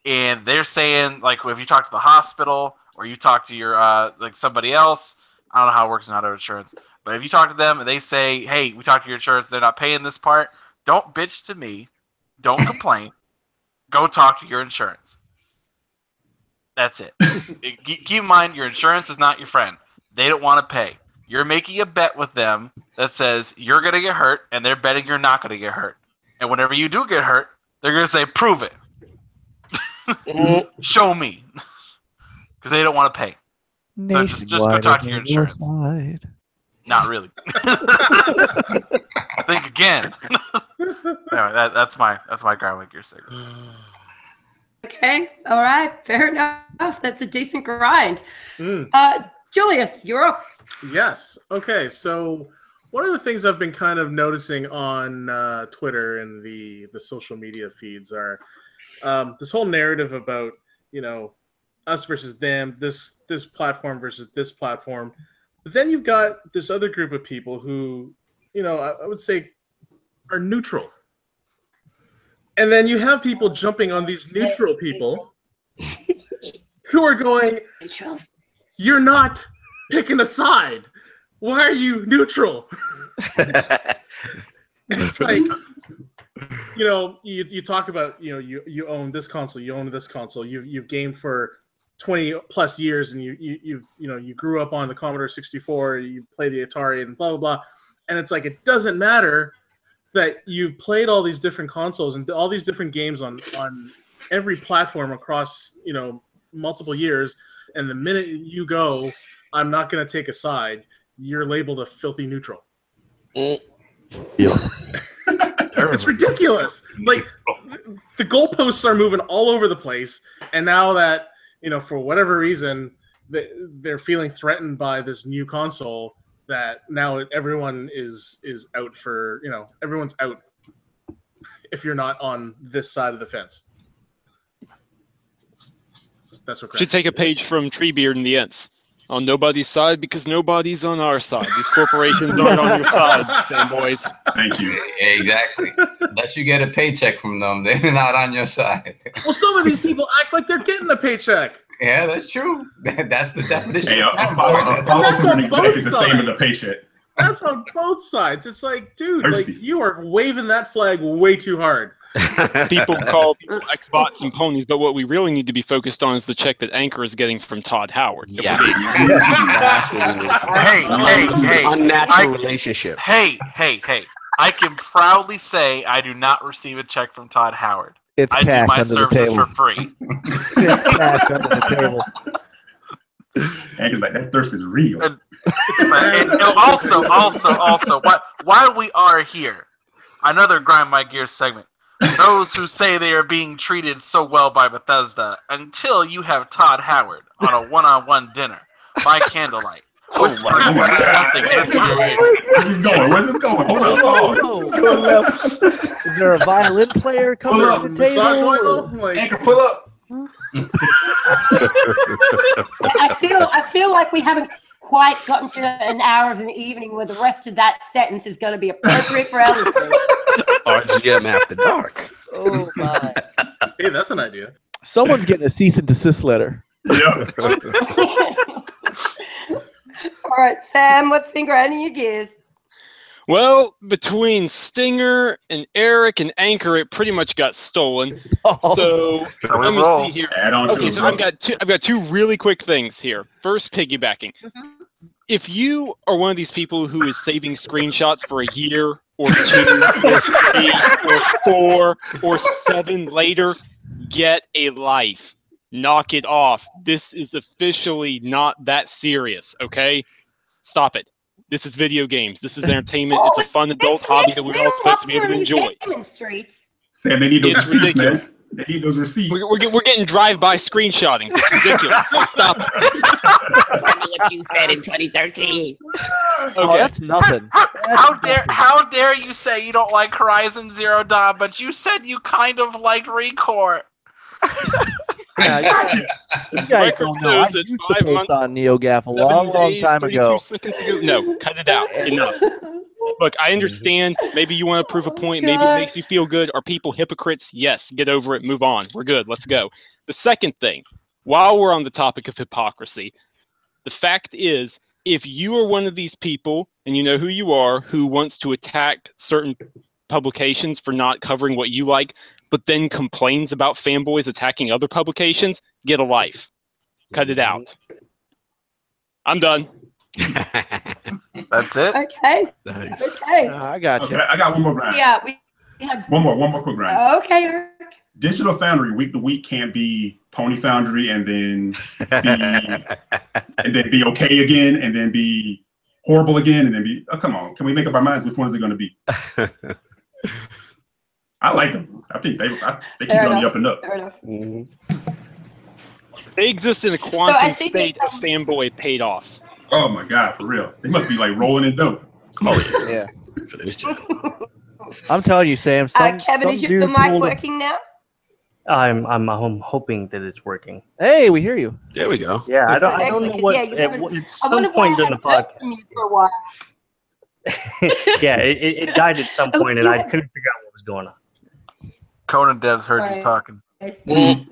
and they're saying, like, if you talk to the hospital or you talk to your like somebody else, I don't know how it works in auto insurance, but if you talk to them and they say, hey, we talked to your insurance, they're not paying this part, don't bitch to me. Don't complain. Go talk to your insurance. That's it. Keep in mind, your insurance is not your friend. They don't want to pay. You're making a bet with them that says you're going to get hurt, and they're betting you're not going to get hurt. And whenever you do get hurt, they're going to say, prove it. Show me. Because they don't want to pay. So just go talk to your insurance. Not really. Think again. Anyway, that's my Groundwing Gear segment. Okay, all right, fair enough. That's a decent grind. Julius, you're up. Yes. Okay. So one of the things I've been kind of noticing on Twitter and the social media feeds are this whole narrative about, you know, us versus them, this platform versus this platform. But then you've got this other group of people who, you know, I would say are neutral. And then you have people jumping on these neutral people who are going, you're not picking a side. Why are you neutral? It's like, you know, you talk about, you know, you own this console, you own this console, you've gamed for 20 plus years, and you grew up on the Commodore 64, you play the Atari and blah blah blah, and it's like it doesn't matter that you've played all these different consoles and all these different games on every platform across, you know, multiple years, and the minute you go, I'm not going to take a side, you're labeled a filthy neutral. It's ridiculous. Like, the goalposts are moving all over the place, and now that, you know, for whatever reason, they're feeling threatened by this new console, that now everyone is out for, you know, everyone's out if you're not on this side of the fence. That's what should take a page from Treebeard and the Ents. On nobody's side because nobody's on our side. These corporations aren't on your side, fanboys. Thank you. Exactly. Unless you get a paycheck from them, they're not on your side. Well, some of these people act like they're getting a paycheck. Yeah, that's true. That's the definition. Hey, a follow from an exec is the same as a paycheck. That's on both sides. It's like, dude, like, you are waving that flag way too hard. People call people Xbots and ponies, but what we really need to be focused on is the check that Anchor is getting from Todd Howard. Yeah. Hey. Unnatural relationship. Hey. I can proudly say I do not receive a check from Todd Howard. It's I cash do my under services the table. for free. It's cash under the table. Andrew's like, that thirst is real. And also, while we are here, another Grind My Gears segment. Those who say they are being treated so well by Bethesda until you have Todd Howard on a one-on-one dinner by candlelight. Whispering nothing into your ear. Where's this going? Where's this going? Hold up. Is there a violin player coming to the table? Anchor, pull up. I feel like we haven't quite gotten to an hour of an evening where the rest of that sentence is going to be appropriate for our listeners. RGM after dark. Oh my! Hey, that's an idea. Someone's getting a cease and desist letter. Yeah. All right, Sam, what's been grinding your gears? Well, between Stinger and Eric and Anchor, it pretty much got stolen. So let me see here. Add on Okay, to so I've got two really quick things here. First, piggybacking. if you are one of these people who is saving screenshots for a year or 2 or 3 or 4 or 7 later, get a life. Knock it off. This is officially not that serious, okay? Stop it. This is video games. This is entertainment. It's a fun adult hobby that we're all supposed to be able to enjoy. Sam, they need those It's receipts, ridiculous. man. They need those receipts. We're getting drive-by screenshotting. It's ridiculous. Stop it. What you said in 2013. Oh, that's nothing. How dare you say you don't like Horizon Zero Dawn, but you said you kind of liked Recore. Yeah, you guys don't know. I used to post on NeoGAF a long time ago. No, cut it out. Enough. Look, I understand. Maybe you want to prove a point. Maybe it makes you feel good. Are people hypocrites? Yes. Get over it. Move on. We're good. Let's go. The second thing, while we're on the topic of hypocrisy, the fact is, if you are one of these people, and you know who you are, who wants to attack certain publications for not covering what you like, but then complains about fanboys attacking other publications, get a life. Cut it out. I'm done. That's it. Okay. Nice. Okay. I got you. Okay, I got one more round. Yeah, we had One more quick round. Okay, Eric. Digital Foundry week to week can't be Pony Foundry and then be okay again and then be horrible again and then be. Oh, come on, can we make up our minds which one is it going to be? I like them. I think they keep it on the up and up. Fair enough. They exist in a quantum state of fanboy paid off. Oh my God, for real. They must be like rolling in dough. Oh Yeah. For those two. I'm telling you, Sam. Kevin, is your mic working now? I'm hoping that it's working. Hey, we hear you. There we go. Yeah, I don't know Excellent, 'cause, what. yeah, you haven't- At some point during the podcast. For a while. Yeah, it died at some point, and I couldn't figure out what was going on. Conan Devs heard you Right. talking. Well,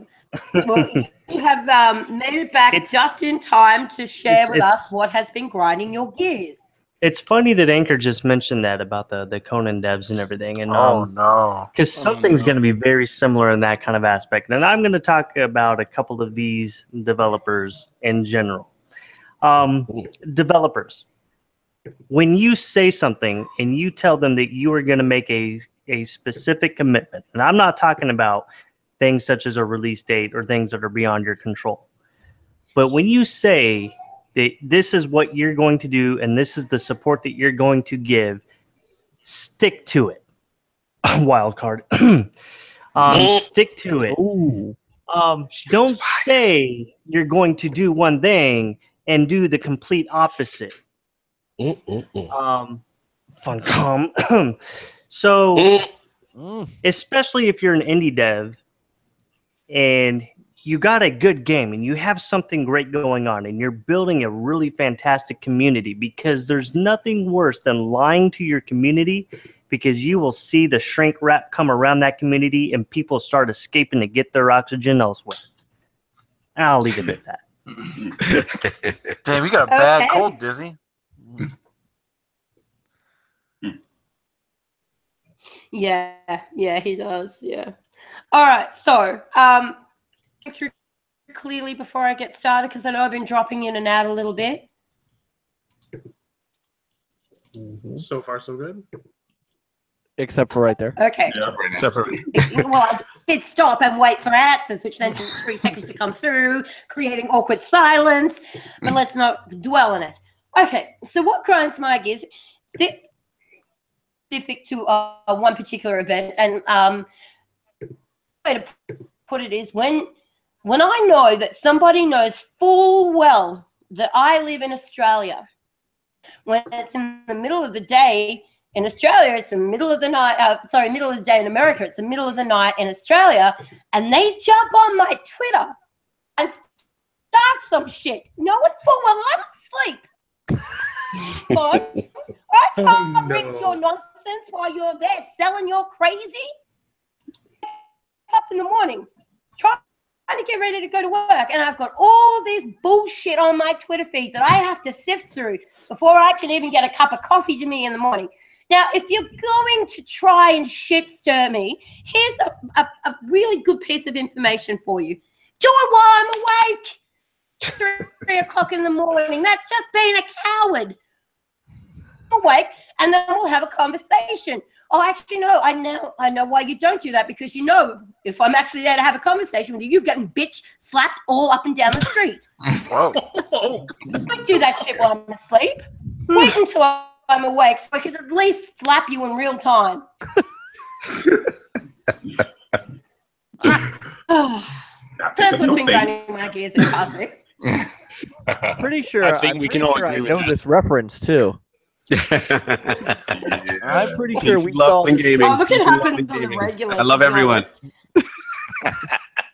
you have made it back just in time to share with us what has been grinding your gears. It's funny that Anchor just mentioned that about the Conan devs and everything, and no, because something's going to be very similar in that kind of aspect, and I'm going to talk about a couple of these developers in general. Developers, when you say something and you tell them that you are going to make a specific commitment, and I'm not talking about things such as a release date or things that are beyond your control, but when you say that this is what you're going to do and this is the support that you're going to give, stick to it. Wild card. Stick to it. Don't say you're going to do one thing and do the complete opposite. Funcom. So, especially if you're an indie dev and you got a good game and you have something great going on and you're building a really fantastic community, because there's nothing worse than lying to your community, because you will see the shrink wrap come around that community and people start escaping to get their oxygen elsewhere. And I'll leave it at that. Damn, you got a bad cold, Dizzy. Yeah, he does. Yeah. All right. So, through clearly before I get started, because I know I've been dropping in and out a little bit. So far, so good. Except for right there. Okay. Yeah, except for Well, I did stop and wait for answers, which then took 3 seconds to come through, creating awkward silence. But let's not dwell on it. Okay. So what grinds my gears? Specific to one particular event, and way to put it is when I know that somebody knows full well that I live in Australia, when it's in the middle of the day in Australia, it's the middle of the night. Middle of the day in America, it's the middle of the night in Australia, and they jump on my Twitter and start some shit, knowing full well I'm asleep. Fine. I can't read your nonsense while you're there selling your crazy. Up in the morning, trying to get ready to go to work, and I've got all this bullshit on my Twitter feed that I have to sift through before I can even get a cup of coffee to me in the morning. Now, if you're going to try and shit stir me, here's a really good piece of information for you. Do it while I'm awake. 3 o'clock in the morning. That's just being a coward. I'm awake, and then we'll have a conversation. Oh, actually, no, I know why you don't do that, because you know if I'm actually there to have a conversation with you, you're getting bitch slapped all up and down the street. Whoa. Don't do that shit while I'm asleep. Wait until I'm awake so I can at least slap you in real time. That's what's been grinding my gears in Cosmic. Pretty sure I know this reference too. I'm pretty sure we saw gaming. Oh, look, it happens on the regular. I love everyone.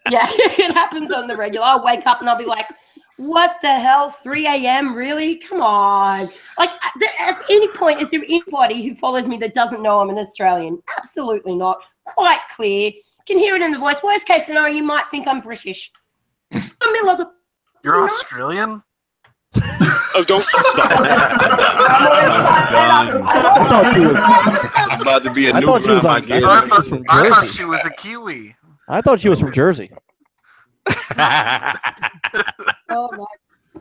Yeah, it happens on the regular. I'll wake up and I'll be like, what the hell, 3 a.m., really? Come on. Like, at any point, is there anybody who follows me that doesn't know I'm an Australian? Absolutely not. Quite clear. Can hear it in the voice. Worst case scenario, you might think I'm British. You're Australian? Oh, don't stop. I thought she was about to be a new I thought she was a Kiwi. I thought she was from Jersey. Oh my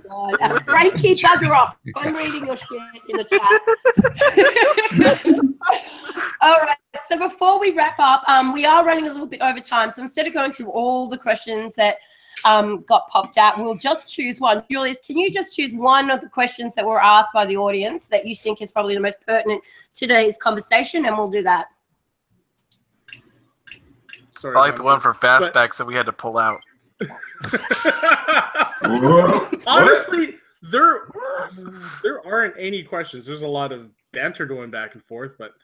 God. Frankie, bugger off. I'm reading your shit in the chat. All right. So before we wrap up, we are running a little bit over time. So instead of going through all the questions that got popped out, we'll just choose one. Julius, can you just choose one of the questions that were asked by the audience that you think is probably the most pertinent to today's conversation, and we'll do that. Sorry, I like the one for Fastback, so we had to pull out. Honestly, there aren't any questions. There's a lot of banter going back and forth, but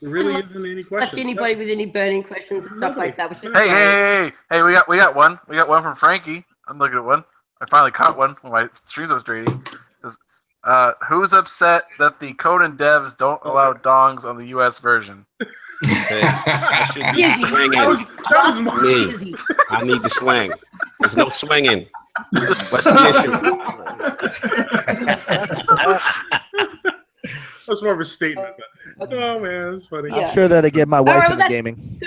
there really isn't any questions. Left anybody with any burning questions and stuff like that? Which is Hey! We got one. We got one from Frankie. I'm looking at one. I finally caught one when my streams was trading. Who's upset that the Conan devs don't allow dongs on the US version? I should be swinging. That was me. I need to swing. There's no swinging. What's the issue? That's more of a statement. But, oh man, that's funny. I'm sure that again, my wife is gaming.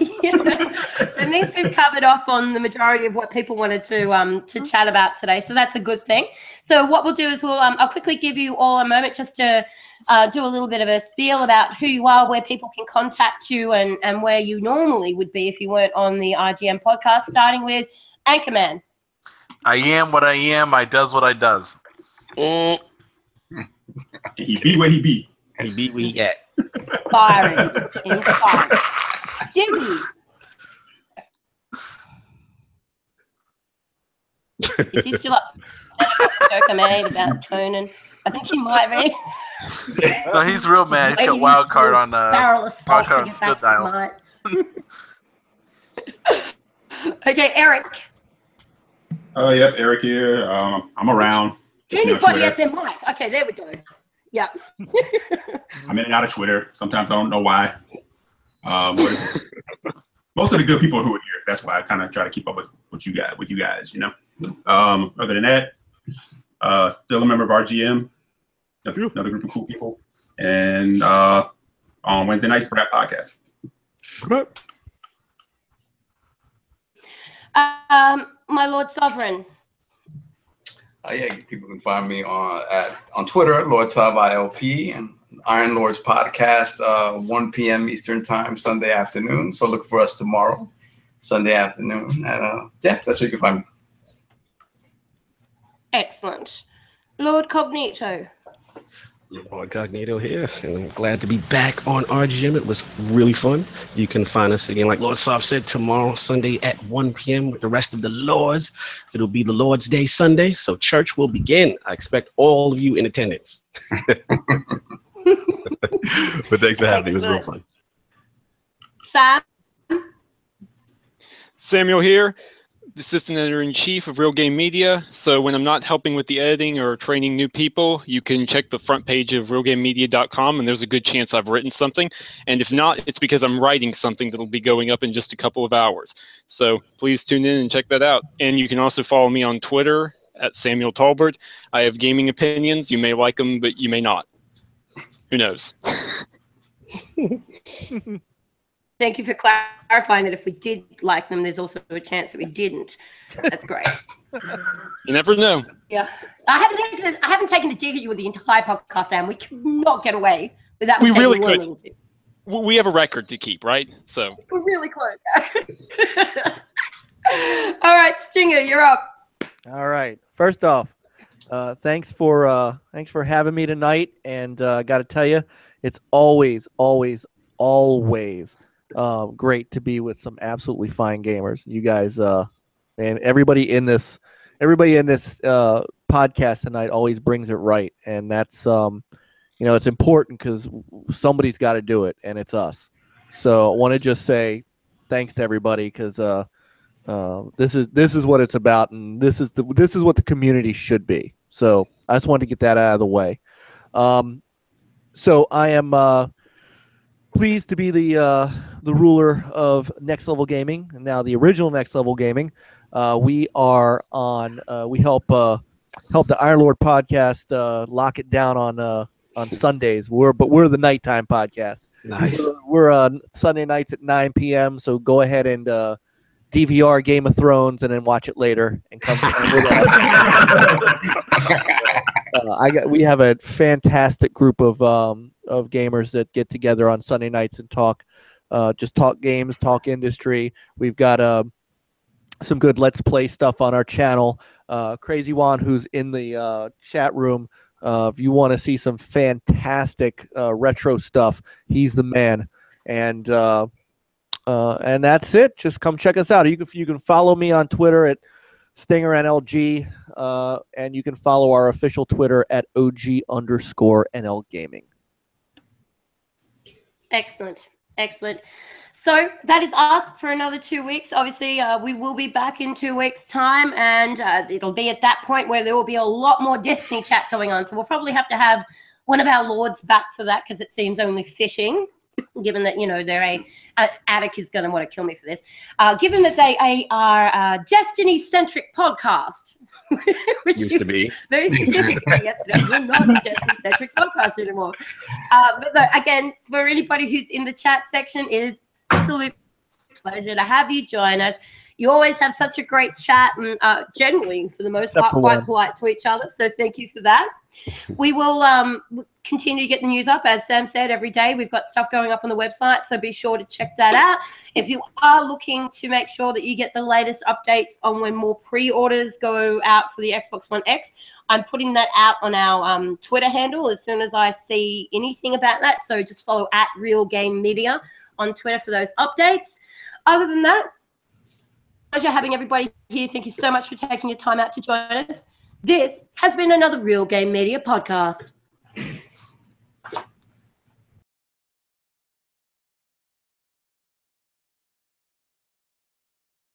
It means we've covered off on the majority of what people wanted to chat about today, so that's a good thing. So what we'll do is I'll quickly give you all a moment just to do a little bit of a spiel about who you are, where people can contact you, and where you normally would be if you weren't on the RGM podcast, starting with Anchorman. I am what I am. I does what I does. He be where he be. He be where he at. Inspiring. Dizzy. Is he still up? Joke I made about Conan. I think he might be. No, he's real mad. He's got wild card on Spud Dial. Okay, Eric. Oh, yep, Eric here. I'm around. Anybody at their mic? Okay, there we go. Yeah. I'm in and out of Twitter. Sometimes I don't know why. Most of the good people who are here. That's why I kind of try to keep up with you guys. You know. Other than that, still a member of RGM. Another group of cool people. And on Wednesday nights for that podcast. My Lord Sovereign. Yeah, people can find me on Twitter, Lord Sov ILP, and Iron Lords podcast, 1 p.m. Eastern Time, Sunday afternoon. So look for us tomorrow, Sunday afternoon. And yeah, that's where you can find me. Excellent. Lord Cognito. Lord Cognito here, and I'm glad to be back on RGM. It was really fun. You can find us again, like Lord Soft said, tomorrow, Sunday at 1 p.m. with the rest of the Lords. It'll be the Lord's Day Sunday, so church will begin. I expect all of you in attendance. But thanks for having me. It was real fun. Sam? Samuel here, the Assistant Editor-in-Chief of Real Game Media. So when I'm not helping with the editing or training new people, you can check the front page of realgamemedia.com, and there's a good chance I've written something. And if not, it's because I'm writing something that'll be going up in just a couple of hours. So please tune in and check that out. And you can also follow me on Twitter at Samuel Tolbert. I have gaming opinions. You may like them, but you may not. Who knows? Thank you for clarifying that if we did like them, there's also a chance that we didn't. That's great. You never know. Yeah. I haven't taken a dig at you with the entire podcast, Sam. We cannot get away without We taking really one could. little dig. We have a record to keep, right? So We're really close. All right, Stinger, you're up. All right. First off, thanks for having me tonight, and I got to tell you, it's always great to be with some absolutely fine gamers. You guys, and everybody in this podcast tonight always brings it right, and that's it's important because somebody's got to do it, and it's us. So I want to just say thanks to everybody because this is what it's about, and this is what the community should be. So I just wanted to get that out of the way. So I am pleased to be the ruler of Next Level Gaming, and now the original Next Level Gaming. We are on. We help the Iron Lord podcast lock it down on Sundays. We're the nighttime podcast. Nice. We're Sunday nights at 9 p.m. So go ahead and DVR Game of Thrones and then watch it later and come. We have a fantastic group of gamers that get together on Sunday nights and talk games, talk industry. We've got some good Let's Play stuff on our channel. Crazy Juan, who's in the chat room, if you want to see some fantastic retro stuff, he's the man. And that's it. Just come check us out. You can follow me on Twitter at Stinger NLG, and you can follow our official Twitter at OG_NL Gaming. Excellent. So that is us for another 2 weeks. Obviously, we will be back in 2 weeks' time, and it'll be at that point where there will be a lot more Destiny chat going on. So we'll probably have to have one of our lords back for that because it seems only fitting, given that, they're Attic is going to want to kill me for this, given that they are a Destiny-centric podcast. Which used to be. Very specifically yesterday. We're not a Destiny-centric podcast anymore. But no, again, for anybody who's in the chat section, it is an absolute pleasure to have you join us. You always have such a great chat and generally, for the most part, quite polite to each other. So thank you for that. We will continue to get the news up. As Sam said, every day we've got stuff going up on the website, so be sure to check that out. If you are looking to make sure that you get the latest updates on when more pre-orders go out for the Xbox One X, I'm putting that out on our Twitter handle as soon as I see anything about that. So just follow @RealGameMedia on Twitter for those updates. Other than that, pleasure having everybody here. Thank you so much for taking your time out to join us. This has been another Real Game Media podcast.